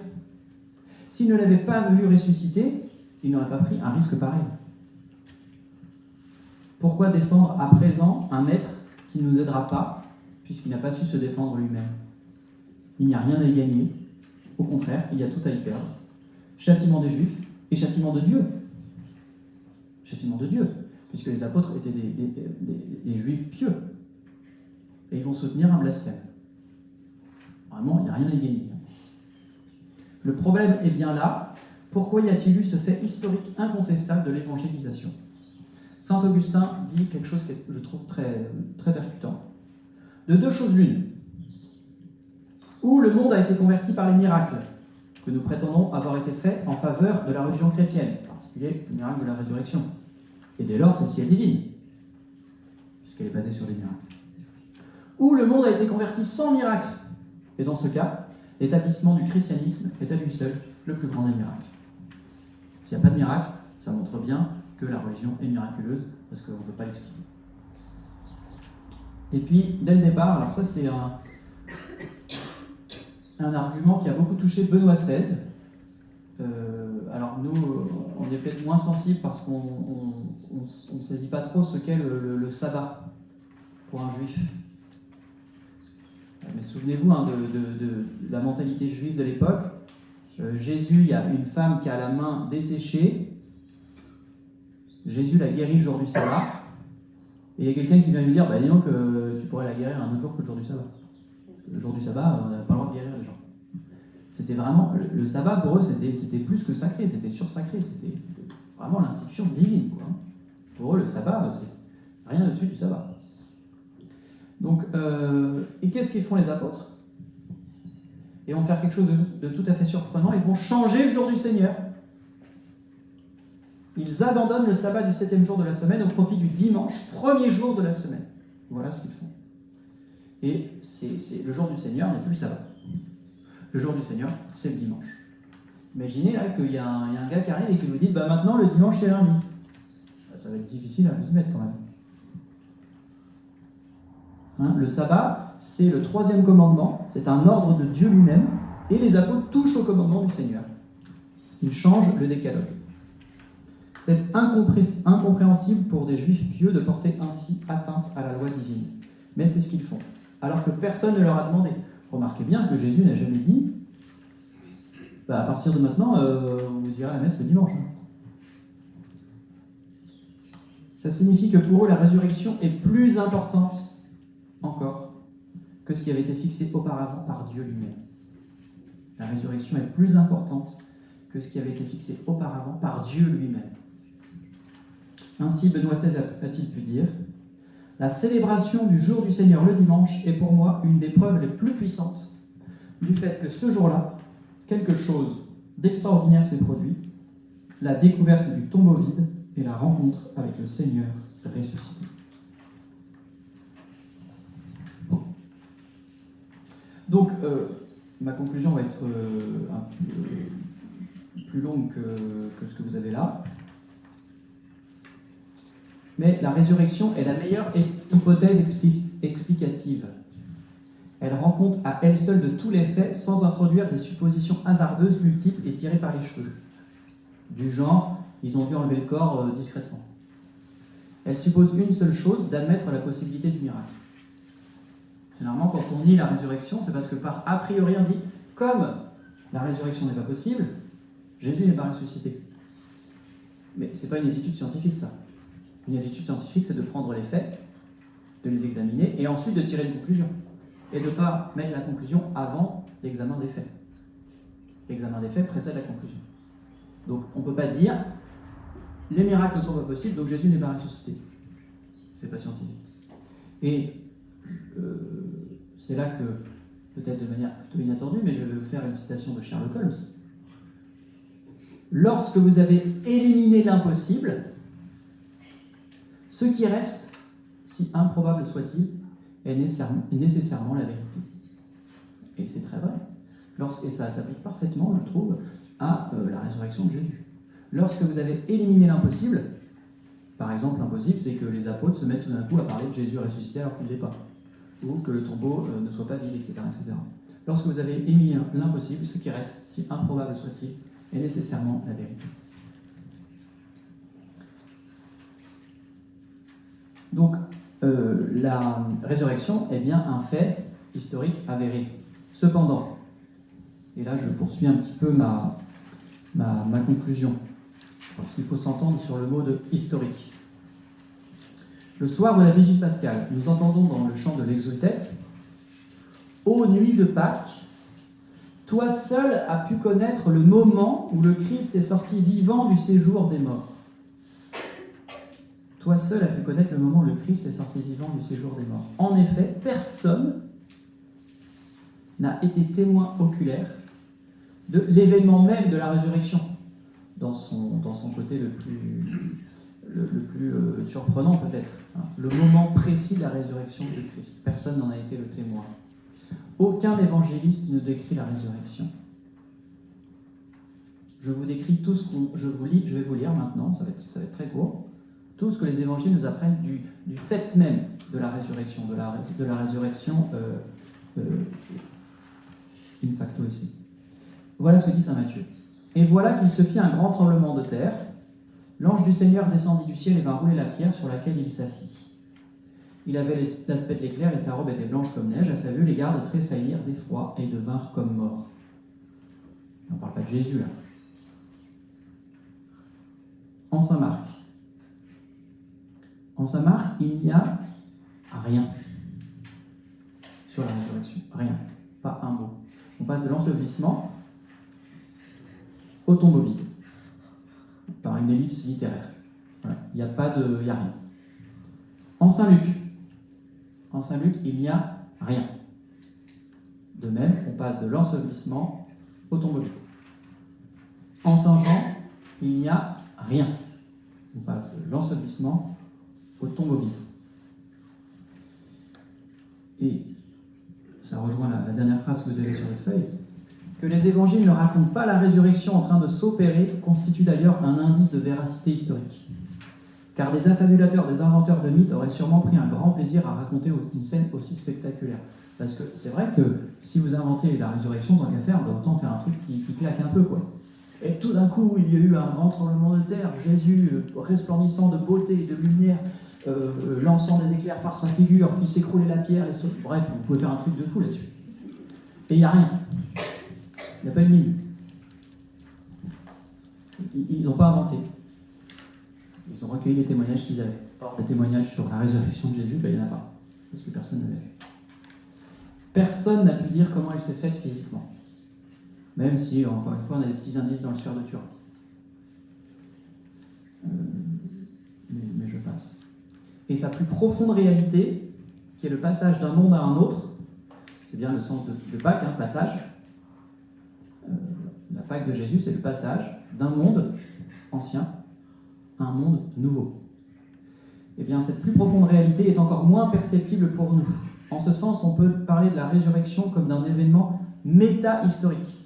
S'ils ne l'avaient pas vu ressusciter, ils n'auraient pas pris un risque pareil. Pourquoi défendre à présent un maître qui ne nous aidera pas, puisqu'il n'a pas su se défendre lui-même? Il n'y a rien à y gagner. Au contraire, il y a tout à y perdre. Châtiment des Juifs et châtiment de Dieu. Châtiment de Dieu, puisque les apôtres étaient des Juifs pieux. Et ils vont soutenir un blasphème. Vraiment, il n'y a rien à y gagner. Le problème est bien là. Pourquoi y a-t-il eu ce fait historique incontestable de l'évangélisation? Saint Augustin dit quelque chose que je trouve très, très percutant. De deux choses l'une. Ou le monde a été converti par les miracles que nous prétendons avoir été faits en faveur de la religion chrétienne, en particulier le miracle de la résurrection. Et dès lors, celle-ci est divine, puisqu'elle est basée sur des miracles. Ou le monde a été converti sans miracle. Et dans ce cas, l'établissement du christianisme est à lui seul le plus grand des miracles. S'il n'y a pas de miracle, ça montre bien que la religion est miraculeuse, parce qu'on ne peut pas l'expliquer. Et puis, dès le départ, alors ça c'est un argument qui a beaucoup touché Benoît XVI. Alors nous, on est peut-être moins sensibles parce qu'on ne saisit pas trop ce qu'est le sabbat pour un juif. Mais souvenez-vous de la mentalité juive de l'époque. Jésus, il y a une femme qui a la main desséchée. Jésus l'a guérie le jour du sabbat. Et il y a quelqu'un qui vient lui dire, dis donc, tu pourrais la guérir un autre jour que le jour du sabbat. Le jour du sabbat, on n'a pas le droit de guérir les gens. C'était vraiment, le sabbat pour eux, c'était plus que sacré, c'était sursacré, c'était vraiment l'institution divine, quoi. Pour eux, le sabbat, c'est rien au-dessus du sabbat. Donc, et qu'est-ce qu'ils font les apôtres? Ils vont faire quelque chose de tout à fait surprenant, ils vont changer le jour du Seigneur. Ils abandonnent le sabbat du 7e jour de la semaine au profit du dimanche, premier jour de la semaine. Voilà ce qu'ils font. Et le jour du Seigneur n'est plus le sabbat. Le jour du Seigneur, c'est le dimanche. Imaginez là qu'il y a un gars qui arrive et qui vous dit maintenant le dimanche c'est lundi. Ça va être difficile à vous y mettre quand même. Le sabbat, c'est le 3e commandement, c'est un ordre de Dieu lui-même, et les apôtres touchent au commandement du Seigneur. Ils changent le décalogue. C'est incompréhensible pour des juifs pieux de porter ainsi atteinte à la loi divine. Mais c'est ce qu'ils font, alors que personne ne leur a demandé. Remarquez bien que Jésus n'a jamais dit à partir de maintenant, vous irez à la messe le dimanche. Ça signifie que pour eux, la résurrection est plus importante encore que ce qui avait été fixé auparavant par Dieu lui-même. La résurrection est plus importante que ce qui avait été fixé auparavant par Dieu lui-même. Ainsi, Benoît XVI a-t-il pu dire « La célébration du jour du Seigneur le dimanche est pour moi une des preuves les plus puissantes du fait que ce jour-là, quelque chose d'extraordinaire s'est produit, la découverte du tombeau vide et la rencontre avec le Seigneur ressuscité. » Donc, ma conclusion va être un peu plus longue que ce que vous avez là. Mais la résurrection est la meilleure hypothèse explicative. Elle rend compte à elle seule de tous les faits sans introduire des suppositions hasardeuses, multiples et tirées par les cheveux. Du genre, ils ont dû enlever le corps discrètement. Elle suppose une seule chose, d'admettre la possibilité du miracle. Généralement, quand on nie la résurrection, c'est parce que par a priori on dit, comme la résurrection n'est pas possible, Jésus n'est pas ressuscité. Mais ce n'est pas une attitude scientifique, ça. Une attitude scientifique, c'est de prendre les faits, de les examiner, et ensuite de tirer une conclusion. Et de ne pas mettre la conclusion avant l'examen des faits. L'examen des faits précède la conclusion. Donc on ne peut pas dire, les miracles ne sont pas possibles, donc Jésus n'est pas ressuscité. C'est pas scientifique. Et c'est là que, peut-être de manière plutôt inattendue, mais je vais vous faire une citation de Sherlock Holmes. Lorsque vous avez éliminé l'impossible, ce qui reste, si improbable soit-il, est nécessairement la vérité. Et c'est très vrai. Et ça s'applique parfaitement, je trouve, à la résurrection de Jésus. Lorsque vous avez éliminé l'impossible, par exemple, l'impossible, c'est que les apôtres se mettent tout d'un coup à parler de Jésus ressuscité alors qu'il ne l'est pas, ou que le tombeau ne soit pas vide, etc., etc. Lorsque vous avez éliminé l'impossible, ce qui reste, si improbable soit-il, est nécessairement la vérité. Donc, la résurrection est bien un fait historique avéré. Cependant, et là je poursuis un petit peu ma conclusion, parce qu'il faut s'entendre sur le mot de historique. Le soir de la Vigie pascale, nous entendons dans le chant de l'Exultet « Ô nuit de Pâques, toi seul as pu connaître le moment où le Christ est sorti vivant du séjour des morts. » Toi seul as pu connaître le moment où le Christ est sorti vivant du séjour des morts. En effet, personne n'a été témoin oculaire de l'événement même de la résurrection, dans son côté le plus surprenant peut-être, hein, le moment précis de la résurrection de Christ. Personne n'en a été le témoin. Aucun évangéliste ne décrit la résurrection. Je vous décris tout ce que je vais vous lire maintenant, ça va être très court. Tout ce que les évangiles nous apprennent du fait même de la résurrection, de la résurrection in facto ici. Voilà ce que dit saint Matthieu. Et voilà qu'il se fit un grand tremblement de terre. L'ange du Seigneur descendit du ciel et vint rouler la pierre sur laquelle il s'assit. Il avait l'aspect de l'éclair et sa robe était blanche comme neige. À sa vue, les gardes tressaillirent d'effroi et devinrent comme morts. On ne parle pas de Jésus là. En Saint Marc. En Saint Marc, il n'y a rien sur la résurrection. Rien. Pas un mot. On passe de l'ensevelissement au tombeau vide. Par une ellipse littéraire. Voilà. Il n'y a rien. En Saint Luc, il n'y a rien. De même, on passe de l'ensevelissement au tombeau vide. En Saint Jean, il n'y a rien. On passe de l'ensevelissement au tombeau vide. Et ça rejoint la dernière phrase que vous avez sur votre feuille. Que les évangiles ne racontent pas la résurrection en train de s'opérer constitue d'ailleurs un indice de véracité historique. Car des affabulateurs, des inventeurs de mythes auraient sûrement pris un grand plaisir à raconter une scène aussi spectaculaire. Parce que c'est vrai que si vous inventez la résurrection, tant qu'à faire, autant faire un truc qui claque un peu, quoi. Et tout d'un coup, il y a eu un grand tremblement de terre, Jésus, resplendissant de beauté et de lumière, lançant des éclairs par sa figure, puis s'écrouler la pierre, bref, vous pouvez faire un truc de fou là-dessus. Et il n'y a rien. Il n'y a pas une ligne. Ils n'ont pas inventé. Ils ont recueilli les témoignages qu'ils avaient. Or, des témoignages sur la résurrection de Jésus, il n'y en a pas. Parce que personne ne l'a vu. Personne n'a pu dire comment elle s'est faite physiquement. Même si, encore une fois, on a des petits indices dans le Sphère de Turin. Mais je passe. Et sa plus profonde réalité, qui est le passage d'un monde à un autre, c'est bien le sens de Pâques, passage. La Pâque de Jésus, c'est le passage d'un monde ancien à un monde nouveau. Eh bien, cette plus profonde réalité est encore moins perceptible pour nous. En ce sens, on peut parler de la résurrection comme d'un événement méta-historique.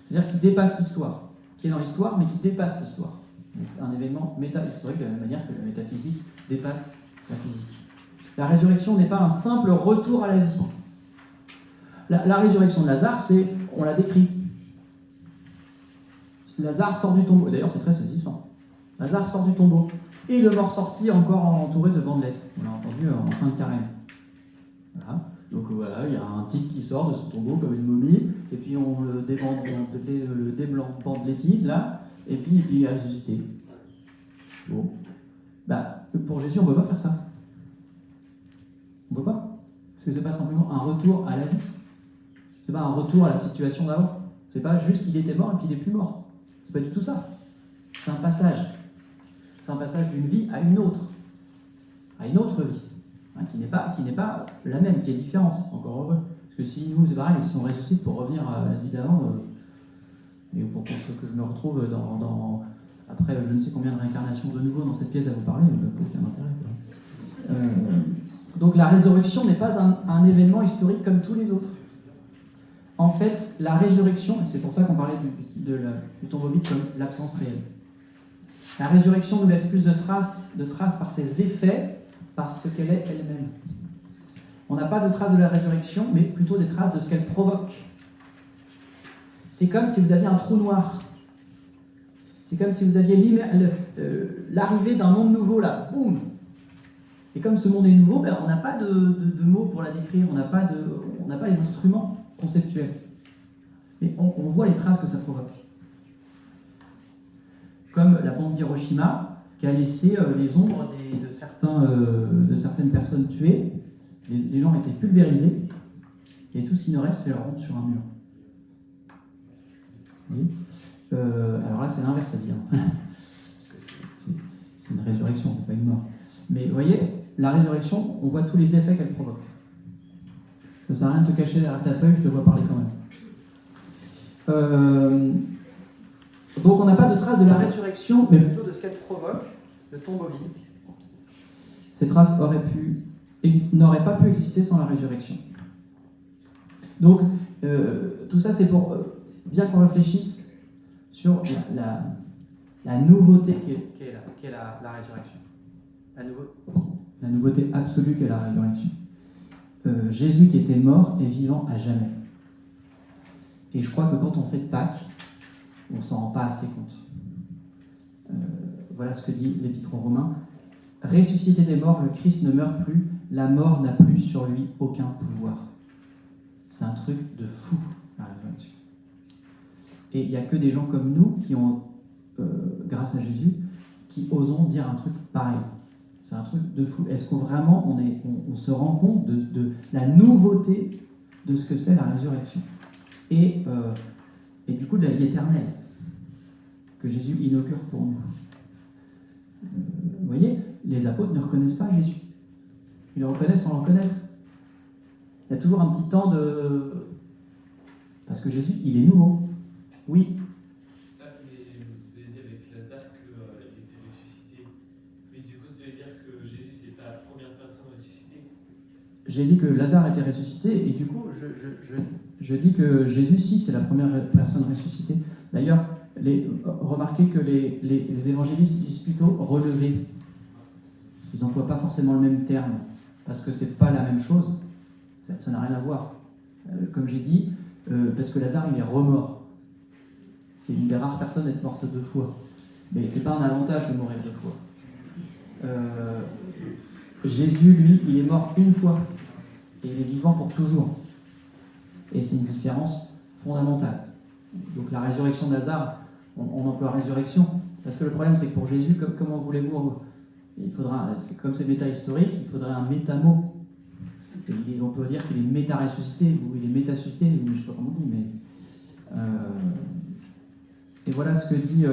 C'est-à-dire qui dépasse l'histoire, qui est dans l'histoire, mais qui dépasse l'histoire. Donc, un événement méta-historique de la même manière que la métaphysique dépasse la physique. La résurrection n'est pas un simple retour à la vie. La résurrection de Lazare, on l'a décrit. Lazare sort du tombeau. D'ailleurs, c'est très saisissant. Lazare sort du tombeau. Et le mort sorti, encore entouré de bandelettes. On l'a entendu en fin de carême. Voilà. Donc voilà, il y a un type qui sort de son tombeau comme une momie, et puis on le débandelettise là, et puis il est ressuscité. Bon. Pour Jésus, on ne peut pas faire ça. On ne peut pas. Parce que c'est pas simplement un retour à la vie. C'est pas un retour à la situation d'avant. C'est pas juste qu'il était mort et puis il n'est plus mort. C'est pas du tout ça. C'est un passage. C'est un passage d'une vie à une autre vie, qui n'est pas la même, qui est différente, encore heureux. Parce que si nous, c'est pareil, si on ressuscite pour revenir à la vie d'avant, et pour que je me retrouve après je ne sais combien de réincarnations de nouveau dans cette pièce à vous parler, aucun intérêt. Donc la résurrection n'est pas un événement historique comme tous les autres. En fait, la résurrection, et c'est pour ça qu'on parlait du tombeau vide comme l'absence réelle. La résurrection nous laisse plus de traces par ses effets, par ce qu'elle est elle-même. On n'a pas de traces de la résurrection, mais plutôt des traces de ce qu'elle provoque. C'est comme si vous aviez un trou noir. C'est comme si vous aviez l'arrivée d'un monde nouveau, là, boum. Et comme ce monde est nouveau, on n'a pas de mots pour la décrire, on n'a pas les instruments conceptuels. Mais on voit les traces que ça provoque. Comme la bombe d'Hiroshima, qui a laissé les ombres de certaines personnes tuées. Les gens étaient pulvérisés, et tout ce qui nous reste, c'est leur honte sur un mur. Alors là, c'est l'inverse à dire. C'est une résurrection, c'est pas une mort. Mais vous voyez, la résurrection, on voit tous les effets qu'elle provoque. Ça sert à rien de te cacher derrière ta feuille, je te vois parler quand même. Donc on n'a pas de traces de la résurrection, mais plutôt de ce qu'elle provoque, le tombeau vide. Ces traces n'auraient pas pu exister sans la résurrection. Donc tout ça c'est pour bien qu'on réfléchisse sur la nouveauté qu'est la résurrection. La nouveauté absolue qu'est la résurrection. Jésus qui était mort est vivant à jamais. Et je crois que quand on fait Pâques, on ne s'en rend pas assez compte. Voilà ce que dit l'Épître aux Romains. ressuscité des morts, le Christ ne meurt plus, la mort n'a plus sur lui aucun pouvoir. C'est un truc de fou, la résurrection. Et il n'y a que des gens comme nous qui ont, grâce à Jésus, qui osons dire un truc pareil. C'est un truc de fou. Est-ce qu'on vraiment on se rend compte de la nouveauté de ce que c'est la résurrection et du coup de la vie éternelle que Jésus inaugure pour nous. Vous voyez, les apôtres ne reconnaissent pas Jésus. Ils le reconnaissent sans le reconnaître. Il y a toujours un petit temps de... Parce que Jésus, il est nouveau. Oui. Ah, mais vous avez dit avec Lazare qu'il était ressuscité. Mais du coup, ça veut dire que Jésus, c'est la première personne ressuscitée. J'ai dit que Lazare était ressuscité, et du coup, je dis que Jésus, si, c'est la première personne ressuscitée. D'ailleurs, remarquez que les évangélistes disent plutôt relevé. Ils n'emploient pas forcément le même terme, parce que c'est pas la même chose. Ça n'a rien à voir. Comme j'ai dit, parce que Lazare, il est remort. C'est une des rares personnes à être morte 2 fois. Mais c'est pas un avantage de mourir 2 fois. Jésus, lui, il est mort 1 fois. Et il est vivant pour toujours. Et c'est une différence fondamentale. Donc la résurrection de Lazare, on emploie résurrection. Parce que le problème, c'est que pour Jésus, comment voulez-vous, c'est comme c'est méta-historique, il faudrait un métamot. On peut dire qu'il est méta-ressuscité, ou il est méta-suscité, je ne sais pas comment on dit, mais... Et voilà ce que dit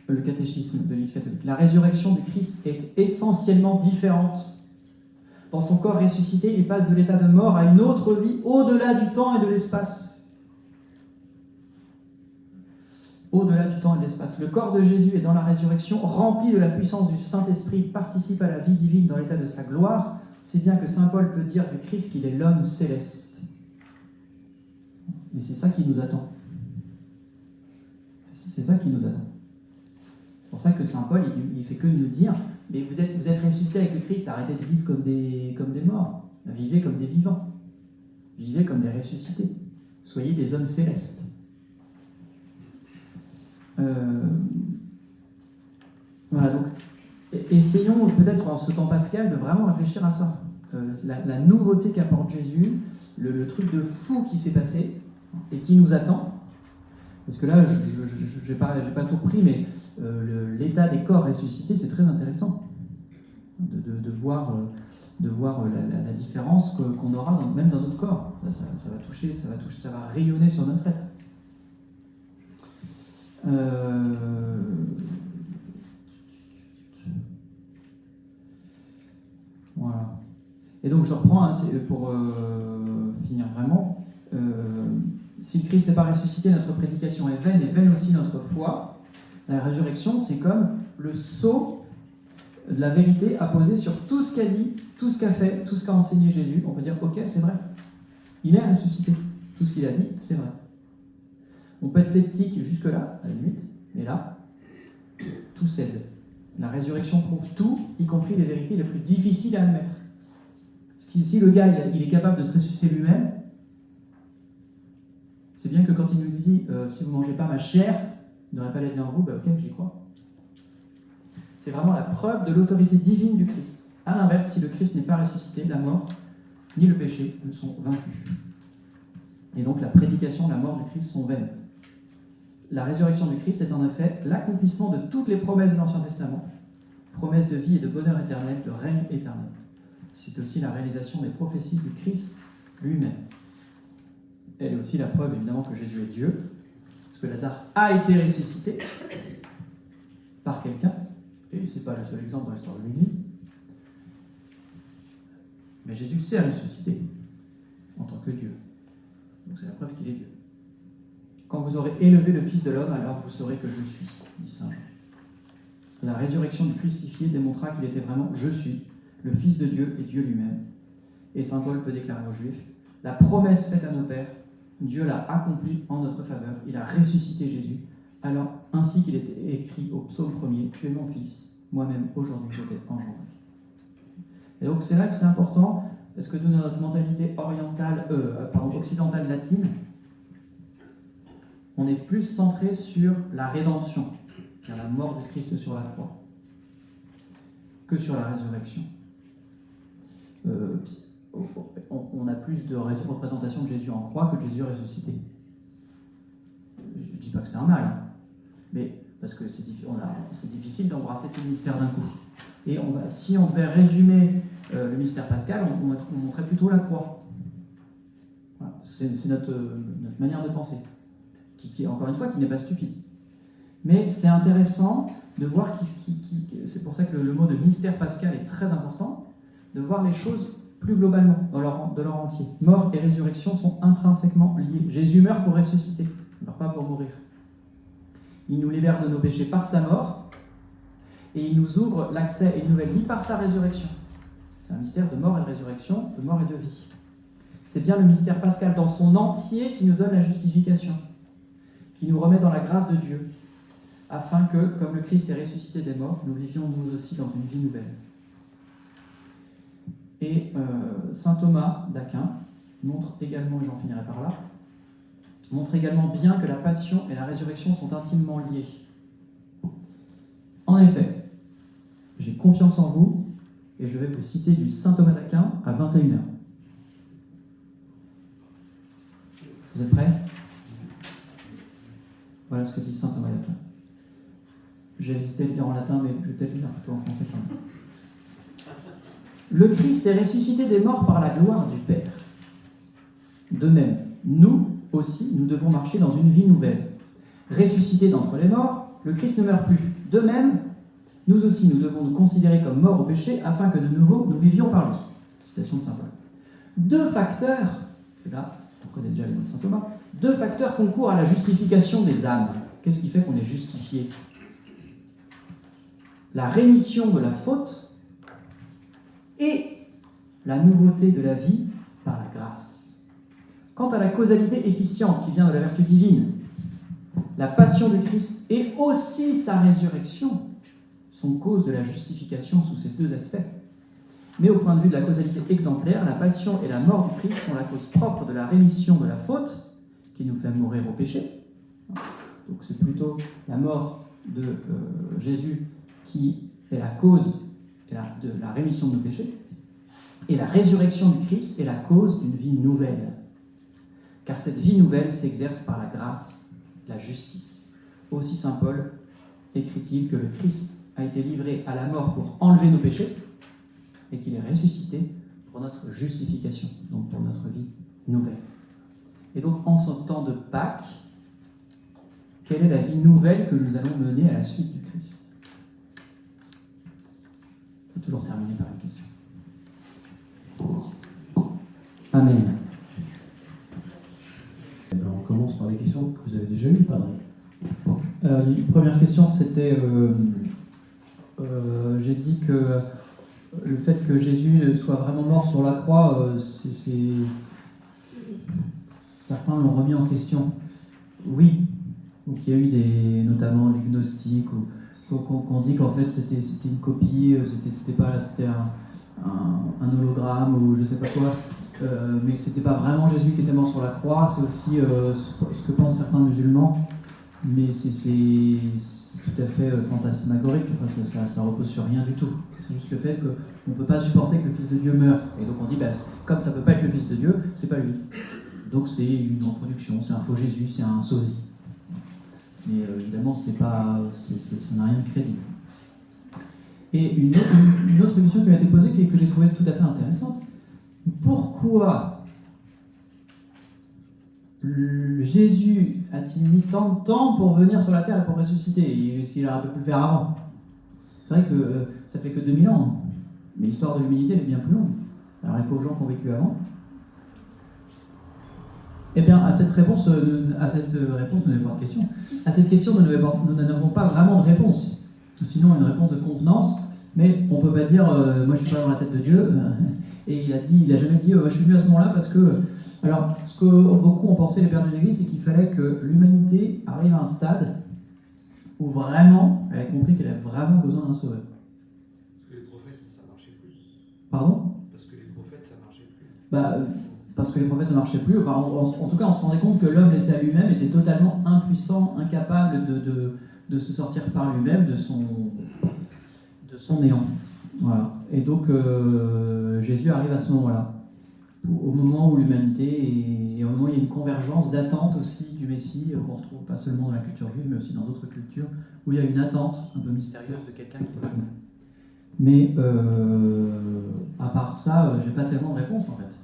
le catéchisme de l'Église catholique. La résurrection du Christ est essentiellement différente. Dans son corps ressuscité, il passe de l'état de mort à une autre vie au-delà du temps et de l'espace. Au-delà du temps et de l'espace. Le corps de Jésus est dans la résurrection, rempli de la puissance du Saint-Esprit, participe à la vie divine dans l'état de sa gloire, si bien que saint Paul peut dire du Christ qu'il est l'homme céleste. Mais c'est ça qui nous attend. C'est ça qui nous attend. C'est pour ça que saint Paul, il fait que nous dire, mais vous êtes ressuscités avec le Christ, arrêtez de vivre comme des morts. Vivez comme des vivants. Vivez comme des ressuscités. Soyez des hommes célestes. Voilà, donc, essayons peut-être en ce temps pascal de vraiment réfléchir à ça. La nouveauté qu'apporte Jésus, le truc de fou qui s'est passé et qui nous attend. Parce que là, je n'ai pas tout repris, mais l'état des corps ressuscités, c'est très intéressant de voir la différence qu'on aura même dans notre corps. Ça va toucher, ça va rayonner sur notre être. Voilà. Et donc je reprends, pour finir vraiment. Si le Christ n'est pas ressuscité, notre prédication est vaine, et vaine aussi notre foi. La résurrection, c'est comme le sceau de la vérité apposé sur tout ce qu'a dit, tout ce qu'a fait, tout ce qu'a enseigné Jésus. On peut dire, ok, c'est vrai. Il est ressuscité. Tout ce qu'il a dit, c'est vrai. On peut être sceptique jusque-là, à la limite, mais là, tout cède. La résurrection prouve tout, y compris les vérités les plus difficiles à admettre. Si le gars, il est capable de se ressusciter lui-même, c'est bien que quand il nous dit si vous ne mangez pas ma chair, il n'aurait pas la vie en vous, ok, j'y crois. C'est vraiment la preuve de l'autorité divine du Christ. A l'inverse, si le Christ n'est pas ressuscité, la mort ni le péché ne sont vaincus. Et donc la prédication, la mort du Christ sont vaines. La résurrection du Christ est en effet l'accomplissement de toutes les promesses de l'Ancien Testament, promesses de vie et de bonheur éternel, de règne éternel. C'est aussi la réalisation des prophéties du Christ lui-même. Elle est aussi la preuve, évidemment, que Jésus est Dieu, parce que Lazare a été ressuscité par quelqu'un, et ce n'est pas le seul exemple dans l'histoire de l'Église, mais Jésus s'est ressuscité en tant que Dieu. Donc c'est la preuve qu'il est Dieu. Quand vous aurez élevé le Fils de l'homme, alors vous saurez que je suis, dit Saint Jean. La résurrection du crucifié démontra qu'il était vraiment « je suis », le Fils de Dieu et Dieu lui-même. Et saint Paul peut déclarer aux Juifs « la promesse faite à nos pères, Dieu l'a accomplie en notre faveur, il a ressuscité Jésus, alors ainsi qu'il était écrit au psaume 1er, tu es mon Fils, moi-même aujourd'hui je t'ai engendré. » Et donc c'est là que c'est important, parce que nous, dans notre mentalité occidentale latine, on est plus centré sur la rédemption, sur la mort du Christ sur la croix. que sur la résurrection. On a plus de représentation de Jésus en croix que de Jésus ressuscité. Je ne dis pas que c'est un mal, hein, mais parce que c'est difficile d'embrasser tout le mystère d'un coup. Et si on devait résumer le mystère pascal, on montrait plutôt la croix. Voilà. C'est notre manière de penser, qui encore une fois, qui n'est pas stupide. Mais c'est intéressant de voir c'est pour ça que le mot de mystère pascal est très important, de voir les choses plus globalement, de leur entier. Mort et résurrection sont intrinsèquement liés. Jésus meurt pour ressusciter, il ne meurt pas pour mourir. Il nous libère de nos péchés par sa mort, et il nous ouvre l'accès à une nouvelle vie par sa résurrection. C'est un mystère de mort et de résurrection, de mort et de vie. C'est bien le mystère pascal dans son entier qui nous donne la justification, qui nous remet dans la grâce de Dieu, afin que, comme le Christ est ressuscité des morts, nous vivions nous aussi dans une vie nouvelle. Et saint Thomas d'Aquin montre également, et j'en finirai par là, montre également bien que la passion et la résurrection sont intimement liées. En effet, j'ai confiance en vous, et je vais vous citer du saint Thomas d'Aquin à 21h. Vous êtes prêts ? Voilà ce que dit saint Thomas d'Aquin. J'ai hésité à le dire en latin, mais je vais peut-être le dire plutôt en français quand même. Le Christ est ressuscité des morts par la gloire du Père. De même, nous aussi, nous devons marcher dans une vie nouvelle. Ressuscité d'entre les morts, le Christ ne meurt plus. De même, nous aussi, nous devons nous considérer comme morts au péché, afin que de nouveau, nous vivions par lui. Citation de saint Paul. Deux facteurs, et là, on connaît déjà les mots de saint Thomas, deux facteurs concourent à la justification des âmes. Qu'est-ce qui fait qu'on est justifié ? La rémission de la faute et la nouveauté de la vie par la grâce. Quant à la causalité efficiente qui vient de la vertu divine, la passion du Christ et aussi sa résurrection sont cause de la justification sous ces deux aspects. Mais au point de vue de la causalité exemplaire, la passion et la mort du Christ sont la cause propre de la rémission de la faute qui nous fait mourir au péché. Donc c'est plutôt la mort de Jésus qui est la cause de la rémission de nos péchés, et la résurrection du Christ est la cause d'une vie nouvelle. Car cette vie nouvelle s'exerce par la grâce, la justice. Aussi saint Paul écrit-il que le Christ a été livré à la mort pour enlever nos péchés, et qu'il est ressuscité pour notre justification, donc pour notre vie nouvelle. Et donc en ce temps de Pâques, quelle est la vie nouvelle que nous allons mener à la suite du Christ ? Il faut toujours terminer par une question. Amen. Eh bien, on commence par les questions que vous avez déjà eues, Padre. Une première question, c'était j'ai dit que le fait que Jésus soit vraiment mort sur la croix, certains l'ont remis en question. Oui, donc il y a eu notamment les gnostiques qu'on dit qu'en fait c'était une copie, c'était un hologramme ou je sais pas quoi, mais que c'était pas vraiment Jésus qui était mort sur la croix. C'est aussi ce que pensent certains musulmans, mais c'est tout à fait fantasmagorique. Enfin, ça repose sur rien du tout. C'est juste le fait qu'on ne peut pas supporter que le Fils de Dieu meure, et donc on dit comme ça peut pas être le Fils de Dieu, c'est pas lui. Donc c'est une reproduction, c'est un faux Jésus, c'est un sosie. Mais évidemment, ça n'a rien de crédible. Et une autre question qui m'a été posée, que j'ai trouvée tout à fait intéressante. Pourquoi Jésus a-t-il mis tant de temps pour venir sur la terre et pour ressusciter ? Est-ce qu'il aurait pu le faire avant ? C'est vrai que ça fait que 2000 ans, mais l'histoire de l'humanité elle est bien plus longue. Alors les pauvres gens qui ont vécu avant. Eh bien, à cette réponse, nous n'avons pas de question. À cette question, nous n'avons pas vraiment de réponse. Sinon, une réponse de convenance, mais on ne peut pas dire moi je suis pas dans la tête de Dieu. Et il a jamais dit je suis venu à ce moment-là parce que. Alors, ce que beaucoup ont pensé les pères de l'Église, c'est qu'il fallait que l'humanité arrive à un stade où vraiment elle a compris qu'elle a vraiment besoin d'un sauveur. Parce que les prophètes, ça marchait plus. Pardon ? Parce que les prophètes, ça marchait plus. Parce que les prophètes ça marchait plus. Enfin, en tout cas, on se rendait compte que l'homme laissé à lui-même était totalement impuissant, incapable de se sortir par lui-même de son néant. Voilà. Et donc Jésus arrive à ce moment-là, au moment où l'humanité et au moment où il y a une convergence d'attente aussi du Messie qu'on retrouve pas seulement dans la culture juive, mais aussi dans d'autres cultures, où il y a une attente un peu mystérieuse de quelqu'un qui va venir. Mais à part ça, j'ai pas tellement de réponse en fait,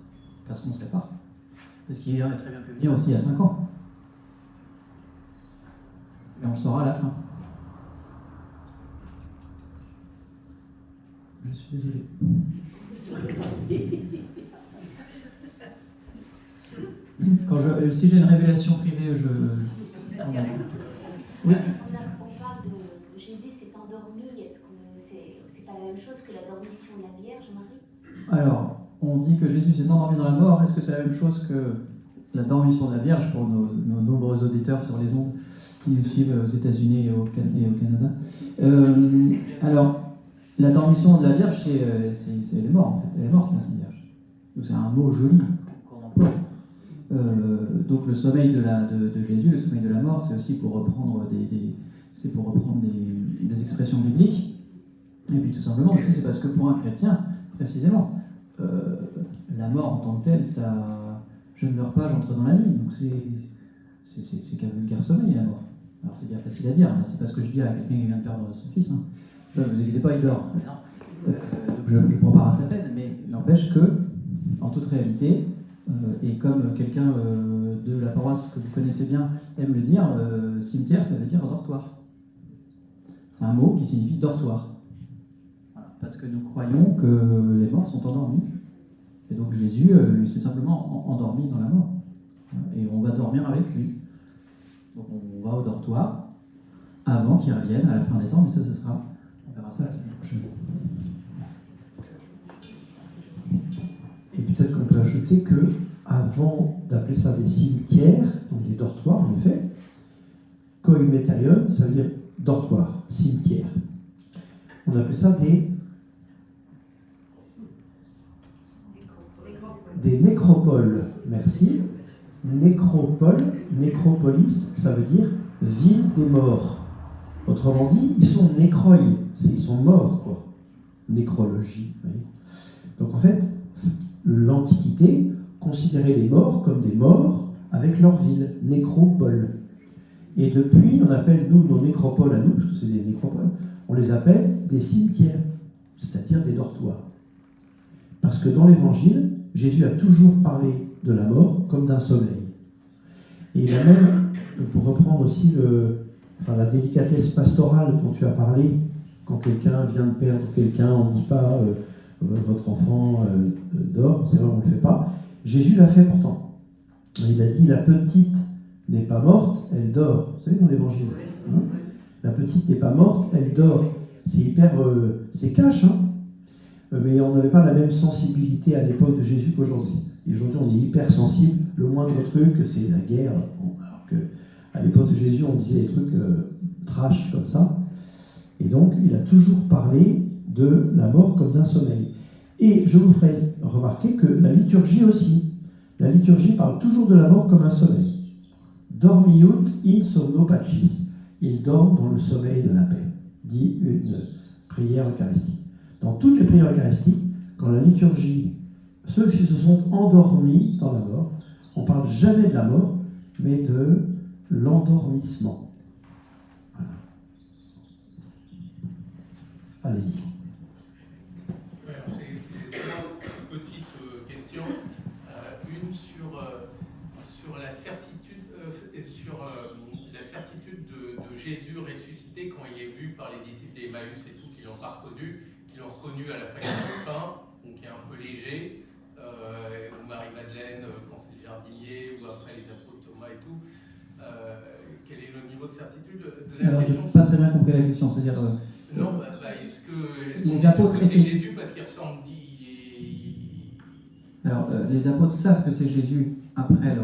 parce qu'on ne sait pas. Parce qu'il aurait très bien pu venir aussi il y a 5 ans. Mais on le saura à la fin. Je suis désolé. Si j'ai une révélation privée, je... Oui. On parle de Jésus s'est endormi. Est-ce que c'est pas la même chose que la dormition de la Vierge Marie? Alors, on dit que Jésus s'est endormi dans la mort. Est-ce que c'est la même chose que la dormition de la Vierge pour nos nombreux auditeurs sur les ondes qui nous suivent aux États-Unis et au Canada? Alors, la dormition de la Vierge, elle est morte en fait. Elle est morte, la Sainte Vierge. Donc c'est un mot joli qu'on emploie. Donc le sommeil de Jésus, le sommeil de la mort, c'est aussi pour reprendre des expressions bibliques. Et puis tout simplement aussi, c'est parce que pour un chrétien, précisément, la mort en tant que telle, ça, je ne meurs pas, j'entre dans la vie. Donc c'est qu'un vulgaire sommeil, la mort. Alors c'est bien facile à dire, mais c'est pas ce que je dis à quelqu'un qui vient de perdre son fils. Hein. Ne vous inquiétez pas, il dort. Donc je prends part à sa peine, mais il n'empêche que, en toute réalité, et comme quelqu'un de la paroisse que vous connaissez bien aime le dire, cimetière, ça veut dire dortoir. C'est un mot qui signifie dortoir. Voilà, parce que nous croyons que les morts sont endormis. Et donc Jésus s'est simplement endormi dans la mort. Et on va dormir avec lui. Donc on va au dortoir avant qu'il revienne à la fin des temps, mais ça sera, on verra ça la semaine prochaine. Et peut-être qu'on peut ajouter que, avant d'appeler ça des cimetières, donc des dortoirs en effet, koimetarion, ça veut dire dortoir, cimetière. On appelle ça des nécropoles. Merci. Nécropole, nécropolis, ça veut dire ville des morts. Autrement dit, ils sont nécroi, ils sont morts, quoi. Nécrologie. Oui. Donc en fait, l'Antiquité considérait les morts comme des morts avec leur ville, nécropole. Et depuis, on appelle nous, nos nécropoles à nous, parce que c'est des nécropoles, on les appelle des cimetières, c'est-à-dire des dortoirs. Parce que dans l'Évangile, Jésus a toujours parlé de la mort comme d'un sommeil. Et il a même, pour reprendre aussi la délicatesse pastorale dont tu as parlé, quand quelqu'un vient de perdre quelqu'un, on ne dit pas votre enfant dort, c'est vrai, on ne le fait pas. Jésus l'a fait pourtant. Il a dit la petite n'est pas morte, elle dort. Vous savez, dans l'Évangile, hein, la petite n'est pas morte, elle dort. C'est hyper, c'est cash, hein. Mais on n'avait pas la même sensibilité à l'époque de Jésus qu'aujourd'hui. Et aujourd'hui, on est hyper sensible. Le moindre truc, c'est la guerre. Alors qu'à l'époque de Jésus, on disait des trucs trash comme ça. Et donc, il a toujours parlé de la mort comme d'un sommeil. Et je vous ferai remarquer que la liturgie aussi. La liturgie parle toujours de la mort comme un sommeil. Dormiut in somno pacis. Il dort dans le sommeil de la paix, dit une prière eucharistique. Dans toutes les prières eucharistiques, quand la liturgie, ceux qui se sont endormis dans la mort, on ne parle jamais de la mort, mais de l'endormissement. Voilà. Allez-y. J'ai trois petites questions. Une sur la certitude, de Jésus ressuscité quand il est vu par les disciples d'Emmaüs et tout, qui l'ont pas reconnu, qui l'ont reconnu à la fraction du pain, donc qui est un peu léger, ou Marie-Madeleine quand c'est le jardinier, ou après les apôtres Thomas et tout. Quel est le niveau de certitude de la Alors, je question? n'ai pas très bien compris la question, c'est-à-dire... Non, est-ce les qu'on apôtres que c'est étaient... Jésus parce qu'il ressemble Alors, les apôtres savent que c'est Jésus après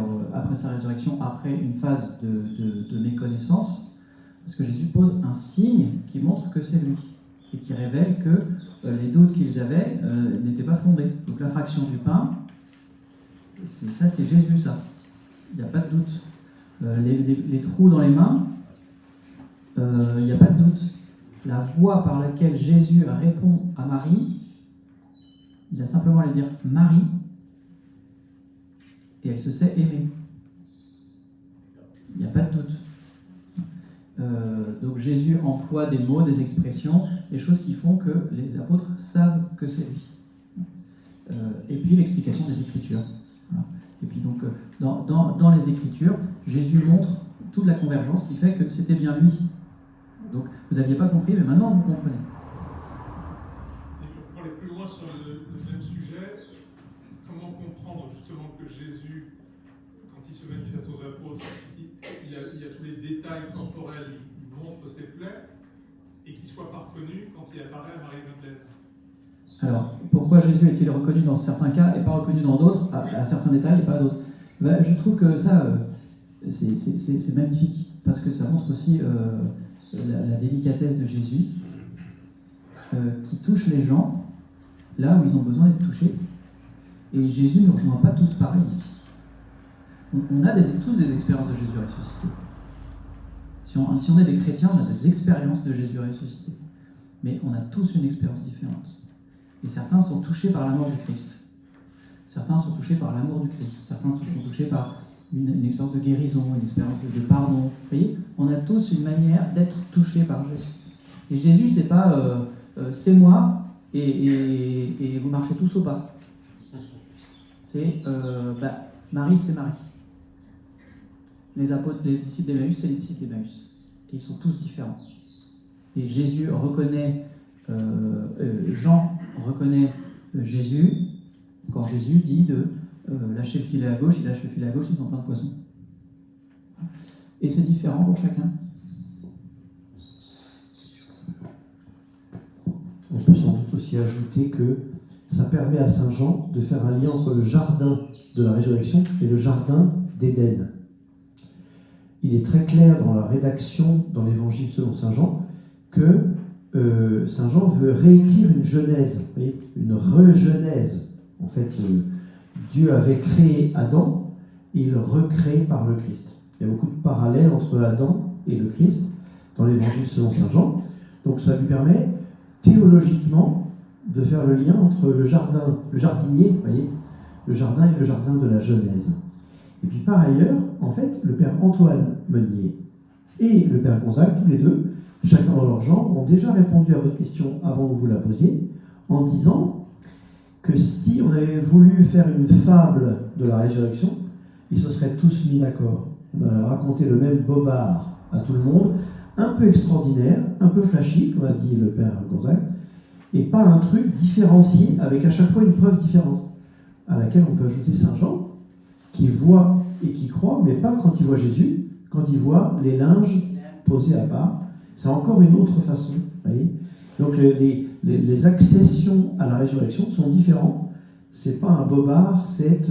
sa résurrection, après une phase de méconnaissance, parce que Jésus pose un signe qui montre que c'est lui, et qui révèle que les doutes qu'ils avaient n'étaient pas fondés. Donc la fraction du pain, c'est Jésus, ça. Il n'y a pas de doute. Les trous dans les mains, il n'y a pas de doute. la voix par laquelle Jésus répond à Marie, il a simplement à lui dire Marie, et elle se sait aimée. Il n'y a pas de doute. Donc Jésus emploie des mots, des expressions, des choses qui font que les apôtres savent que c'est lui. Et puis l'explication des Écritures. Voilà. Et puis donc dans les Écritures, Jésus montre toute la convergence qui fait que c'était bien lui. Donc vous n'aviez pas compris, mais maintenant vous comprenez. Et pour aller plus loin sur le même sujet, comment comprendre justement que Jésus, quand il se manifeste aux apôtres, il a tous les détails corporels, il montre ses plaies, et qu'il ne soit pas reconnu quand il apparaît à Marie-Madeleine? Alors, pourquoi Jésus est-il reconnu dans certains cas et pas reconnu dans d'autres, à certains détails et pas à d'autres? Je trouve que ça, c'est magnifique, parce que ça montre aussi la délicatesse de Jésus, qui touche les gens là où ils ont besoin d'être touchés. Et Jésus ne rejoint pas tous pareil ici. On a tous des expériences de Jésus ressuscité. Si on est des chrétiens, on a des expériences de Jésus ressuscité. Mais on a tous une expérience différente. Et certains sont touchés par la mort du Christ. Certains sont touchés par l'amour du Christ. Certains sont touchés par une expérience de guérison, une expérience de pardon. Vous voyez, on a tous une manière d'être touchés par Jésus. Et Jésus, c'est pas c'est moi et vous marchez tous au pas. C'est Marie, c'est Marie. Les apôtres, les disciples d'Emmaüs, c'est les disciples d'Emmaüs. Et ils sont tous différents. Et Jésus reconnaît, Jean reconnaît Jésus quand Jésus dit de lâcher le filet à gauche, il lâche le filet à gauche, ils sont plein de poissons. Et c'est différent pour chacun. On peut sans doute aussi ajouter que ça permet à Saint Jean de faire un lien entre le jardin de la résurrection et le jardin d'Éden. Il est très clair dans la rédaction, dans l'Évangile selon Saint Jean, que Saint Jean veut réécrire une genèse, vous voyez, une regenèse. En fait, Dieu avait créé Adam et il le recrée par le Christ. Il y a beaucoup de parallèles entre Adam et le Christ dans l'Évangile selon Saint Jean. Donc ça lui permet théologiquement de faire le lien entre le jardinier, vous voyez, le jardin et le jardin de la Genèse. Et puis par ailleurs, en fait, le père Antoine Meunier et le père Gonzague, tous les deux, chacun dans leur genre, ont déjà répondu à votre question avant que vous la posiez, en disant que si on avait voulu faire une fable de la résurrection, ils se seraient tous mis d'accord. On aurait raconté le même bobard à tout le monde, un peu extraordinaire, un peu flashy, comme a dit le père Gonzague, et pas un truc différencié avec à chaque fois une preuve différente, à laquelle on peut ajouter Saint Jean, qui voit et qui croit, mais pas quand il voit Jésus, quand il voit les linges posés à part. C'est encore une autre façon. Voyez, donc les accessions à la résurrection sont différentes. C'est pas un bobard, c'est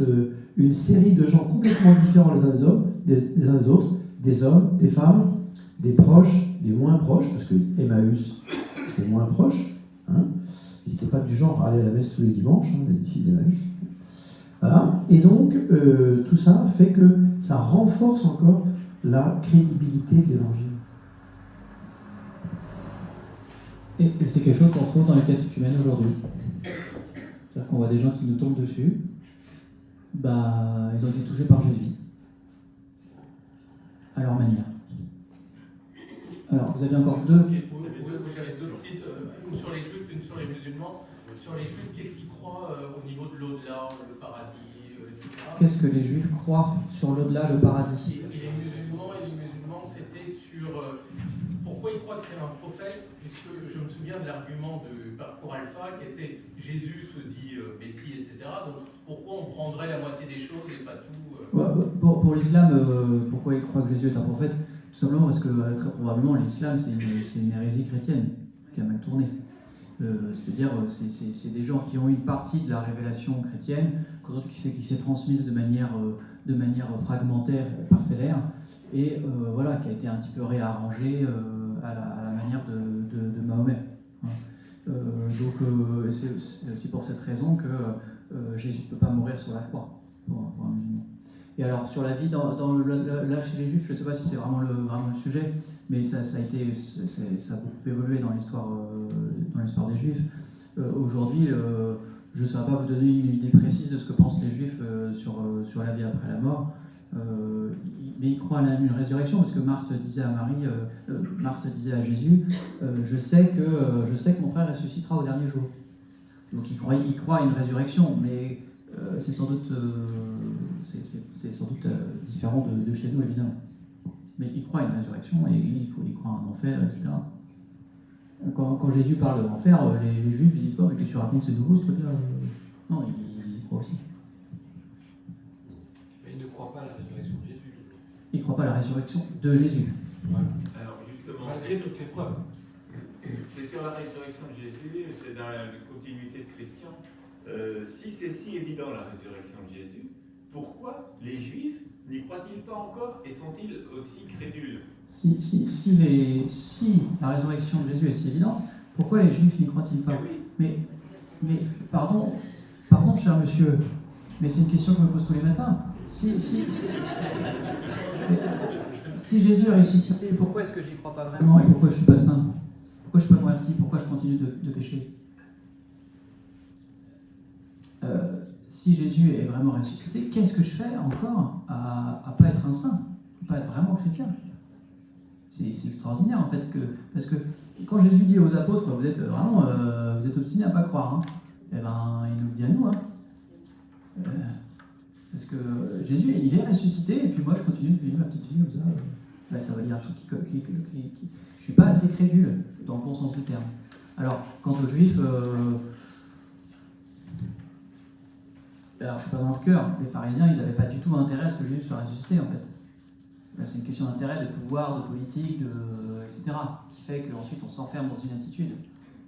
une série de gens complètement différents les uns des autres, des hommes, des femmes, des proches, des moins proches, parce que Emmaüs, c'est moins proche. Hein. Ils n'étaient pas du genre à aller à la messe tous les dimanches, hein, les filles d'Emmaüs. Voilà. Et donc, tout ça fait que ça renforce encore la crédibilité de l'Évangile. Et c'est quelque chose qu'on trouve dans les catéchumènes aujourd'hui. C'est-à-dire qu'on voit des gens qui nous tombent dessus, ils ont été touchés par Jésus, à leur manière. Alors, vous avez encore deux. J'avais deux petites, une sur les juifs, une sur les musulmans. Sur les juifs, qu'est-ce qu'ils croient au niveau de l'au-delà, le paradis, etc. Qu'est-ce que les juifs croient sur l'au-delà, le paradis? Et les musulmans, c'était sur pourquoi ils croient que c'est un prophète, puisque je me souviens de l'argument de Parcours Alpha qui était Jésus se dit Messie, etc. Donc pourquoi on prendrait la moitié des choses et pas tout Pour l'islam, pourquoi ils croient que Jésus est un prophète? Tout simplement parce que très probablement l'islam c'est une hérésie chrétienne qui a mal tourné. C'est-à-dire c'est des gens qui ont une partie de la révélation chrétienne qui s'est transmise de manière fragmentaire, parcellaire, et qui a été un petit peu réarrangée à la manière de Mahomet. C'est aussi pour cette raison que Jésus ne peut pas mourir sur la croix pour un musulman. Et alors sur la vie là chez les Juifs, je ne sais pas si c'est vraiment le sujet, mais ça a beaucoup évolué dans l'histoire des Juifs. Aujourd'hui, je ne saurais pas vous donner une idée précise de ce que pensent les Juifs sur la vie après la mort, mais ils croient à une résurrection, parce que Marthe disait à Jésus, je sais que mon frère ressuscitera au dernier jour. Donc il croit à une résurrection, mais c'est sans doute différent de chez nous, évidemment. Mais il croit à une résurrection et il croit à un enfer, etc. Quand Jésus parle de l'enfer, les Juifs ils disent pas, mais qu'est-ce que tu racontes, c'est nouveau ce truc-là? Non, ils y croient aussi. Mais ils ne croient pas à la résurrection de Jésus. Ils ne croient pas à la résurrection de Jésus. Voilà. Alors justement, Malgré toutes les preuves. c'est sur la résurrection de Jésus, c'est dans la continuité de Christian. Si c'est si évident la résurrection de Jésus, pourquoi les Juifs n'y croient-ils pas encore et sont-ils aussi crédules? Si la résurrection de Jésus est si évidente, pourquoi les Juifs n'y croient-ils pas? Oui. Mais pardon, cher monsieur, mais c'est une question que je me pose tous les matins. Si Jésus est ressuscité, pourquoi est-ce que je n'y crois pas vraiment et pourquoi je ne suis pas saint? Pourquoi je ne suis pas converti? Pourquoi je continue de pécher? Si Jésus est vraiment ressuscité, qu'est-ce que je fais encore à ne pas être un saint, à ne pas être vraiment chrétien? C'est extraordinaire en fait, parce que quand Jésus dit aux apôtres, vous êtes obstinés à ne pas croire, hein, et ben il nous le dit à nous. Hein. Parce que Jésus, il est ressuscité, et puis moi je continue de vivre ma petite vie comme ça. Ça va dire un truc qui je suis pas assez crédule, dans le bon sens du terme. Alors, quant aux Juifs, alors je suis pas dans leur cœur, les pharisiens, ils n'avaient pas du tout intérêt à ce que Jésus soit ressuscité en fait. Là, c'est une question d'intérêt, de pouvoir, de politique, etc., qui fait qu'ensuite on s'enferme dans une attitude.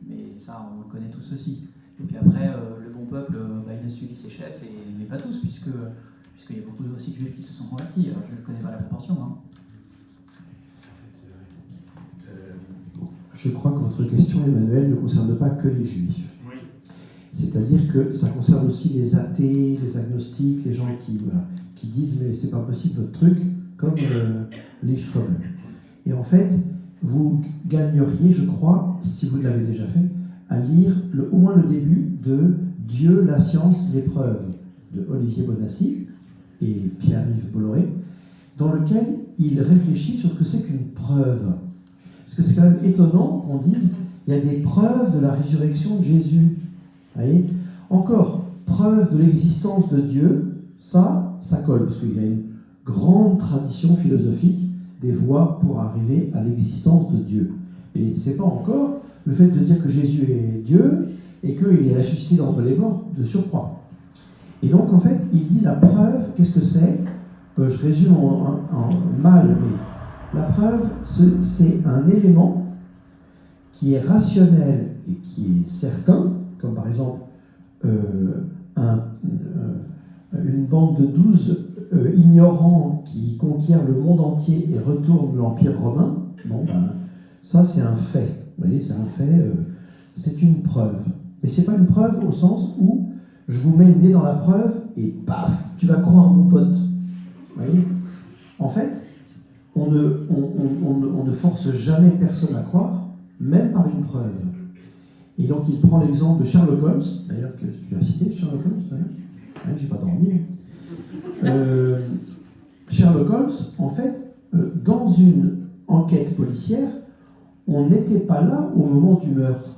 Mais ça, on le connaît tous aussi. Et puis après, le bon peuple, il a suivi ses chefs, mais pas tous, puisqu'il y a beaucoup aussi de Juifs qui se sont convertis. Alors, je ne connais pas la proportion. Hein. Je crois que votre question, Emmanuel, ne concerne pas que les Juifs. Oui. C'est-à-dire que ça concerne aussi les athées, les agnostiques, les gens qui disent mais c'est pas possible votre truc, comme les Ström. Et en fait, vous gagneriez, je crois, si vous l'avez déjà fait, à lire au moins le début de Dieu, la science, l'épreuve de Olivier Bonassi et Pierre-Yves Bolloré, dans lequel il réfléchit sur ce que c'est qu'une preuve. Parce que c'est quand même étonnant qu'on dise il y a des preuves de la résurrection de Jésus. Vous voyez ? Encore, preuve de l'existence de Dieu, ça colle, parce qu'il y a une grande tradition philosophique des voies pour arriver à l'existence de Dieu. Et c'est pas encore le fait de dire que Jésus est Dieu et qu'il est ressuscité d'entre les morts de surcroît. Et donc en fait, il dit la preuve, qu'est-ce que c'est? Je résume en mal, mais la preuve, c'est un élément qui est rationnel et qui est certain, comme par exemple une bande de 12 ignorants qui conquièrent le monde entier et retournent l'Empire romain. Bon, ça c'est un fait. Vous voyez, c'est un fait, c'est une preuve. Mais c'est pas une preuve au sens où je vous mets le nez dans la preuve et paf, tu vas croire mon pote. Vous voyez ? En fait, on ne force jamais personne à croire, même par une preuve. Et donc il prend l'exemple de Sherlock Holmes, d'ailleurs que tu as cité, Sherlock Holmes, d'ailleurs. J'ai pas dormi. Sherlock Holmes, en fait, dans une enquête policière, on n'était pas là au moment du meurtre.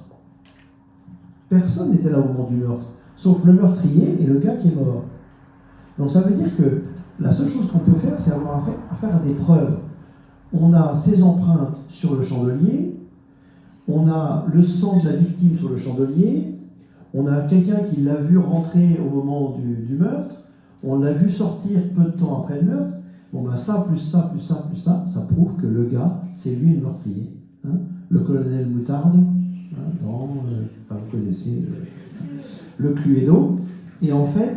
Personne n'était là au moment du meurtre, sauf le meurtrier et le gars qui est mort. Donc ça veut dire que la seule chose qu'on peut faire, c'est avoir affaire à des preuves. On a ses empreintes sur le chandelier, on a le sang de la victime sur le chandelier, on a quelqu'un qui l'a vu rentrer au moment du meurtre, on l'a vu sortir peu de temps après le meurtre. Bon ben ça, plus ça, plus ça, plus ça, ça prouve que le gars, c'est lui le meurtrier. Hein, le colonel Moutarde, vous connaissez le Cluedo. Et en fait,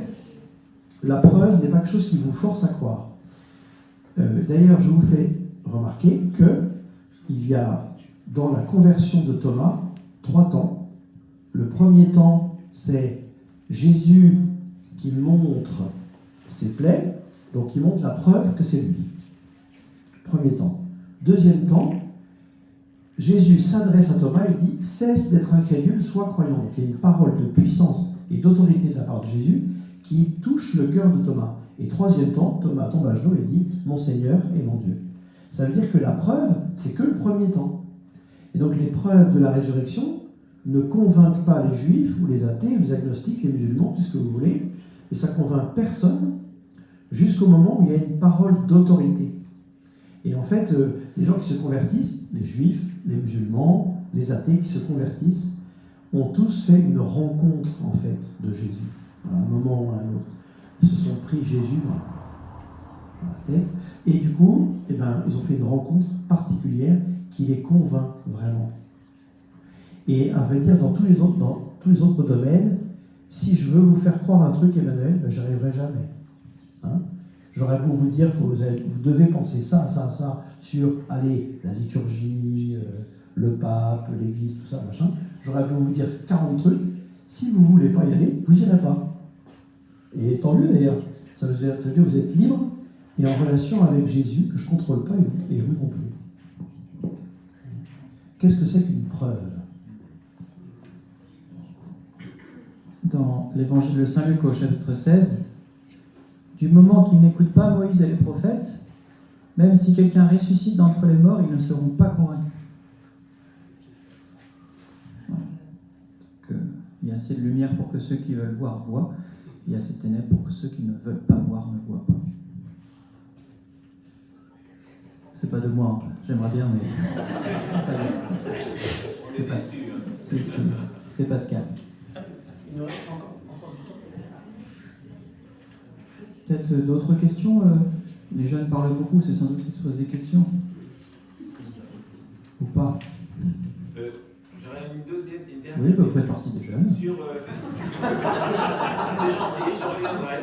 la preuve n'est pas quelque chose qui vous force à croire. D'ailleurs, je vous fais remarquer qu'il y a dans la conversion de Thomas 3 temps. Le premier temps, c'est Jésus qui montre ses plaies, Donc il montre la preuve que c'est lui. Premier temps. Deuxième temps, Jésus s'adresse à Thomas et dit « Cesse d'être incrédule, sois croyant ». Donc il y a une parole de puissance et d'autorité de la part de Jésus qui touche le cœur de Thomas. Et troisième temps, Thomas tombe à genoux et dit « Mon Seigneur et mon Dieu ». Ça veut dire que la preuve, c'est que le premier temps. Et donc les preuves de la résurrection ne convainquent pas les juifs ou les athées, les agnostiques, les musulmans, tout ce que vous voulez, et ça convainc personne jusqu'au moment où il y a une parole d'autorité. Et en fait, les gens qui se convertissent, les juifs, les musulmans, les athées qui se convertissent, ont tous fait une rencontre en fait de Jésus, à un moment ou à un autre. Ils se sont pris Jésus dans la tête, et du coup, ils ont fait une rencontre particulière qui les convainc vraiment. Et à vrai dire, dans tous les autres domaines, si je veux vous faire croire un truc, Emmanuel, j'y arriverai jamais. Hein? J'aurais beau vous dire, vous devez penser ça, ça, ça, sur, allez, la liturgie, le pape, l'église, tout ça, machin. J'aurais beau vous dire 40 trucs. Si vous ne voulez pas y aller, vous n'irez pas. Et tant mieux d'ailleurs. Ça veut dire que vous êtes libre et en relation avec Jésus, que je ne contrôle pas et vous non plus. Qu'est-ce que c'est qu'une preuve? Dans l'évangile de Saint Luc au chapitre 16, du moment qu'ils n'écoutent pas Moïse et les prophètes, même si quelqu'un ressuscite d'entre les morts, ils ne seront pas convaincus. Il y a assez de lumière pour que ceux qui veulent voir voient, il y a assez de ténèbres pour que ceux qui ne veulent pas voir ne voient pas. C'est pas de moi, hein. J'aimerais bien, mais c'est Pascal. Il nous reste encore peut-être d'autres questions. Les jeunes parlent beaucoup, c'est sans doute qu'ils se posent des questions. Ou pas. J'aurais une dernière. Oui, vous faites partie des jeunes. Sur. C'est gentil, j'en reviendrai.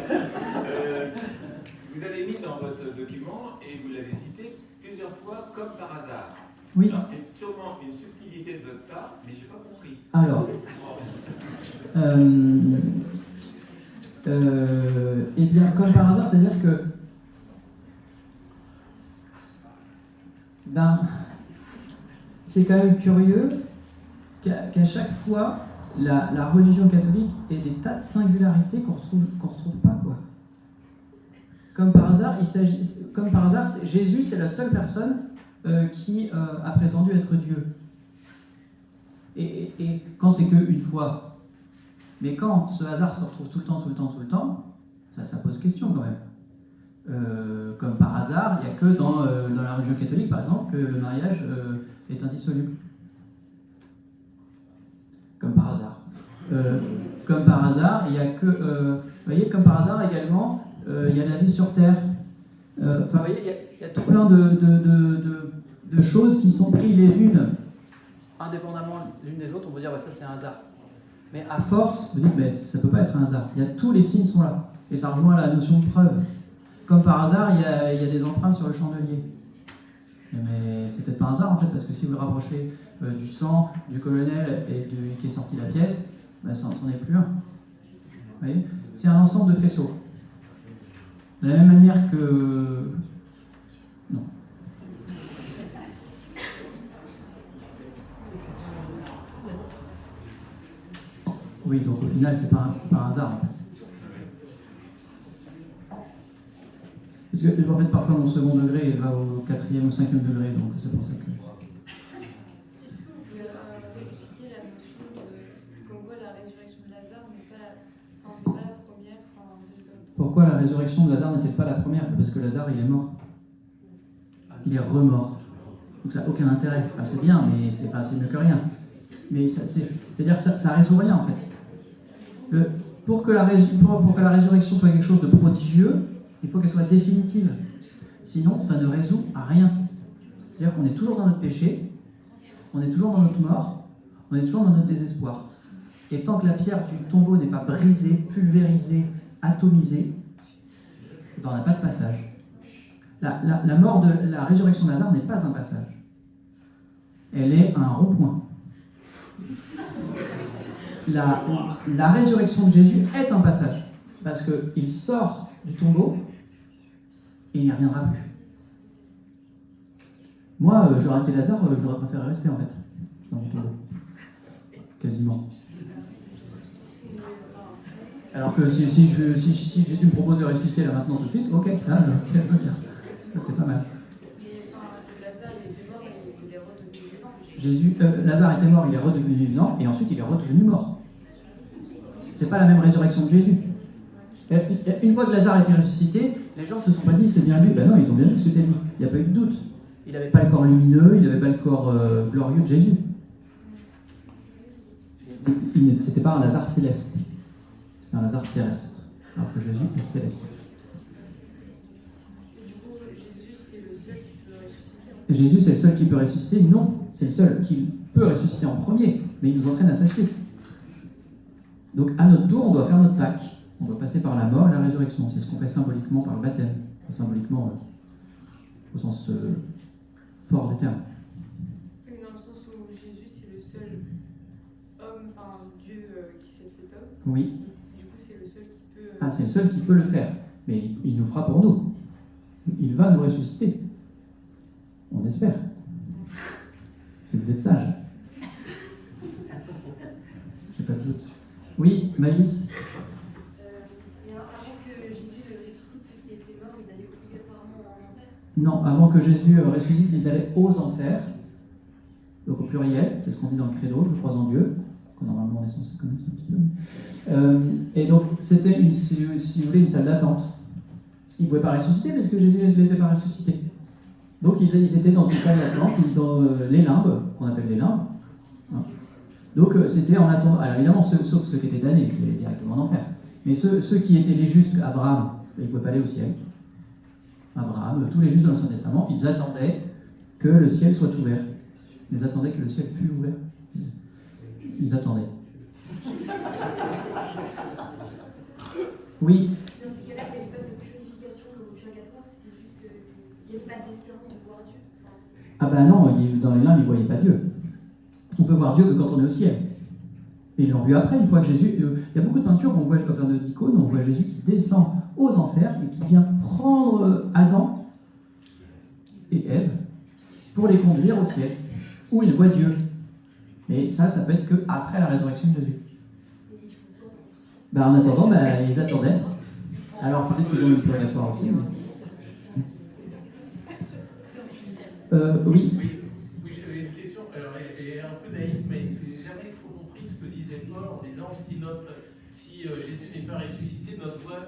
Vous avez mis dans votre document, et vous l'avez cité plusieurs fois, comme par hasard. Oui. Alors, c'est sûrement une subtilité de votre part, mais je n'ai pas compris. Alors. Eh bien, comme par hasard, c'est-à-dire que. C'est quand même curieux qu'à chaque fois, la religion catholique ait des tas de singularités qu'on retrouve pas, quoi. Comme par hasard, Jésus, c'est la seule personne qui a prétendu être Dieu. Et quand c'est qu'une fois. Mais quand ce hasard se retrouve tout le temps, ça pose question quand même. Comme par hasard, il n'y a que dans la religion catholique, par exemple, que le mariage est indissoluble. Comme par hasard. Comme par hasard, il n'y a que... vous voyez, comme par hasard également, il y a la vie sur Terre. Vous voyez, il y a tout plein de choses qui sont prises les unes indépendamment l'une des autres. On peut dire, ouais, ça c'est un hasard. Mais à force, vous dites, mais ça ne peut pas être un hasard. Tous les signes sont là. Et ça rejoint la notion de preuve. Comme par hasard, il y a des empreintes sur le chandelier. Mais c'est peut-être pas un hasard en fait, parce que si vous le rapprochez du sang, du colonel et qui est sorti de la pièce, ben, ça n'en est plus un. Vous voyez, c'est un ensemble de faisceaux. De la même manière que... Non. Oui, donc au final, c'est pas un hasard en fait. Parce que en fait, parfois mon second degré va au 4e ou 5e degré, donc c'est pour ça que... Est-ce que vous pouvez expliquer la notion de pourquoi la résurrection de Lazare n'est pas la première Pourquoi la résurrection de Lazare n'était pas la première? Parce que Lazare, il est mort. Il est remort. Donc ça n'a aucun intérêt. Enfin, c'est bien, mais c'est mieux que rien. Mais c'est-à-dire que ça résout rien en fait. Pour que la résurrection soit quelque chose de prodigieux, il faut qu'elle soit définitive. Sinon, ça ne résout à rien. C'est-à-dire qu'on est toujours dans notre péché, on est toujours dans notre mort, on est toujours dans notre désespoir. Et tant que la pierre du tombeau n'est pas brisée, pulvérisée, atomisée, on n'a pas de passage. La mort de la résurrection de Lazare n'est pas un passage. Elle est un rond-point. La résurrection de Jésus est un passage. Parce qu'il sort du tombeau et il n'y reviendra plus. Moi, j'aurais été Lazare, j'aurais préféré rester en fait, dans mon tombeau. Quasiment. Alors que si Jésus me propose de ressusciter là maintenant tout de suite, ok, là, ça c'est pas mal. Mais Lazare, il était mort et il est redevenu vivant. Lazare était mort, il est redevenu vivant, et ensuite il est redevenu mort. C'est pas la même résurrection de Jésus. Une fois que Lazare était ressuscité, les gens se sont pas dit c'est bien lui. Ben non, ils ont bien vu que c'était lui. Il n'y a pas eu de doute. Il n'avait pas le corps lumineux, il n'avait pas le corps glorieux de Jésus. C'était pas un Lazare céleste. C'est un Lazare terrestre. Alors que Jésus est céleste. Et du coup, Jésus, c'est le seul qui peut ressusciter. Jésus, c'est le seul qui peut ressusciter? Non, c'est le seul qui peut ressusciter en premier, mais il nous entraîne à sa suite. Donc, à notre tour, on doit faire notre Pâques. On doit passer par la mort et la résurrection. C'est ce qu'on fait symboliquement par le baptême. Enfin, symboliquement, au sens fort du terme. Oui, dans le sens où Jésus, c'est le seul homme, enfin Dieu qui s'est fait homme. Oui. Du coup, c'est le seul qui peut. Ah, c'est le seul qui peut le faire. Mais il nous fera pour nous. Il va nous ressusciter. On espère. Si vous êtes sage. J'ai pas de doute. Oui, Maïs. Et alors, avant que Jésus ressuscite, ceux qui étaient morts, ils allaient obligatoirement en enfer? Non, avant que Jésus ressuscite, ils allaient aux enfers. Donc au pluriel, c'est ce qu'on dit dans le credo, je crois en Dieu. Normalement, on est censé connaître un petit peu. Et donc, c'était, si vous voulez, une salle d'attente. Parce qu'ils ne pouvaient pas ressusciter, parce que Jésus n'était pas ressuscité. Donc, ils étaient dans une salle d'attente, dans les limbes, qu'on appelle les limbes. Hein. Donc, c'était en attendant. Alors, évidemment, sauf ceux qui étaient damnés, qui allaient directement en enfer. Mais ceux qui étaient les justes, Abraham, ils ne pouvaient pas aller au ciel. Abraham, tous les justes de l'Ancien Testament, ils attendaient que le ciel soit ouvert. Ils attendaient que le ciel fût ouvert. Ils attendaient. Oui. Dans ce cas-là, il n'y avait pas de purification comme au purgatoire, c'était juste. Il n'y avait pas d'espérance de voir Dieu. Ah ben non, dans les limbes, ils ne voyaient pas Dieu. On peut voir Dieu que quand on est au ciel. Et ils l'ont vu après, une fois que Jésus. Il y a beaucoup de peintures, on voit, d'icônes, on voit Jésus qui descend aux enfers et qui vient prendre Adam et Ève pour les conduire au ciel, où ils voient Dieu. Mais ça peut être qu'après la résurrection de Jésus. En attendant, ils attendaient. Alors peut-être qu'ils ont eu le purgatoire aussi. Mais... oui. Oui, j'avais une question. Alors, elle est un peu naïve, mais j'ai jamais trop compris ce que disait Paul en disant si Jésus n'est pas ressuscité, notre foi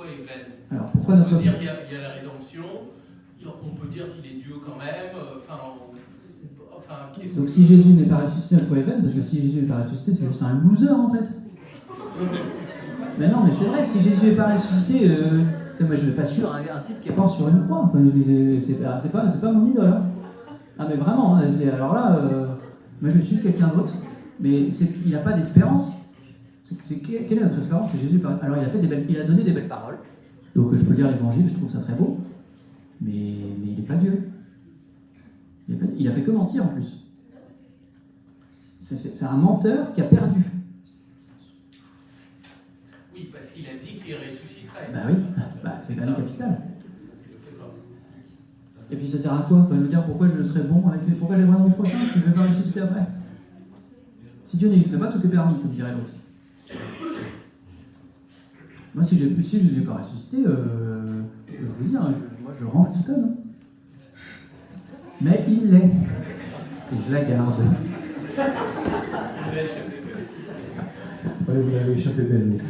est vaine. Alors pourquoi notre foi? Il y a la rédemption. On peut dire qu'il est Dieu quand même. Donc si Jésus n'est pas ressuscité, notre foi est vaine, parce que si Jésus n'est pas ressuscité, c'est juste un loser en fait. Mais non, mais c'est vrai, si Jésus n'est pas ressuscité, moi je ne vais pas suivre un type qui est mort sur une croix. Enfin, c'est pas mon idole. Hein. Ah mais vraiment, alors là, moi je vais suivre quelqu'un d'autre, mais il n'a pas d'espérance. Quelle est notre espérance? C'est Jésus. Alors il a donné des belles paroles, donc je peux lire l'évangile, je trouve ça très beau, mais il n'est pas Dieu. Il a fait que mentir en plus. C'est un menteur qui a perdu. Oui, parce qu'il a dit qu'il ressusciterait. Oui, c'est quand même capital. Et puis ça sert à quoi? Me dire pourquoi je serais bon avec pourquoi j'aimerais mon prochain si je ne vais pas ressusciter après? Si Dieu n'existe pas, tout est permis, comme dirait l'autre. Moi, si je ne l'ai pas ressuscité, je vous dire, moi je rends tout homme. Mais il l'est. Et je la garde. Oui, vous l'avez échappé belle.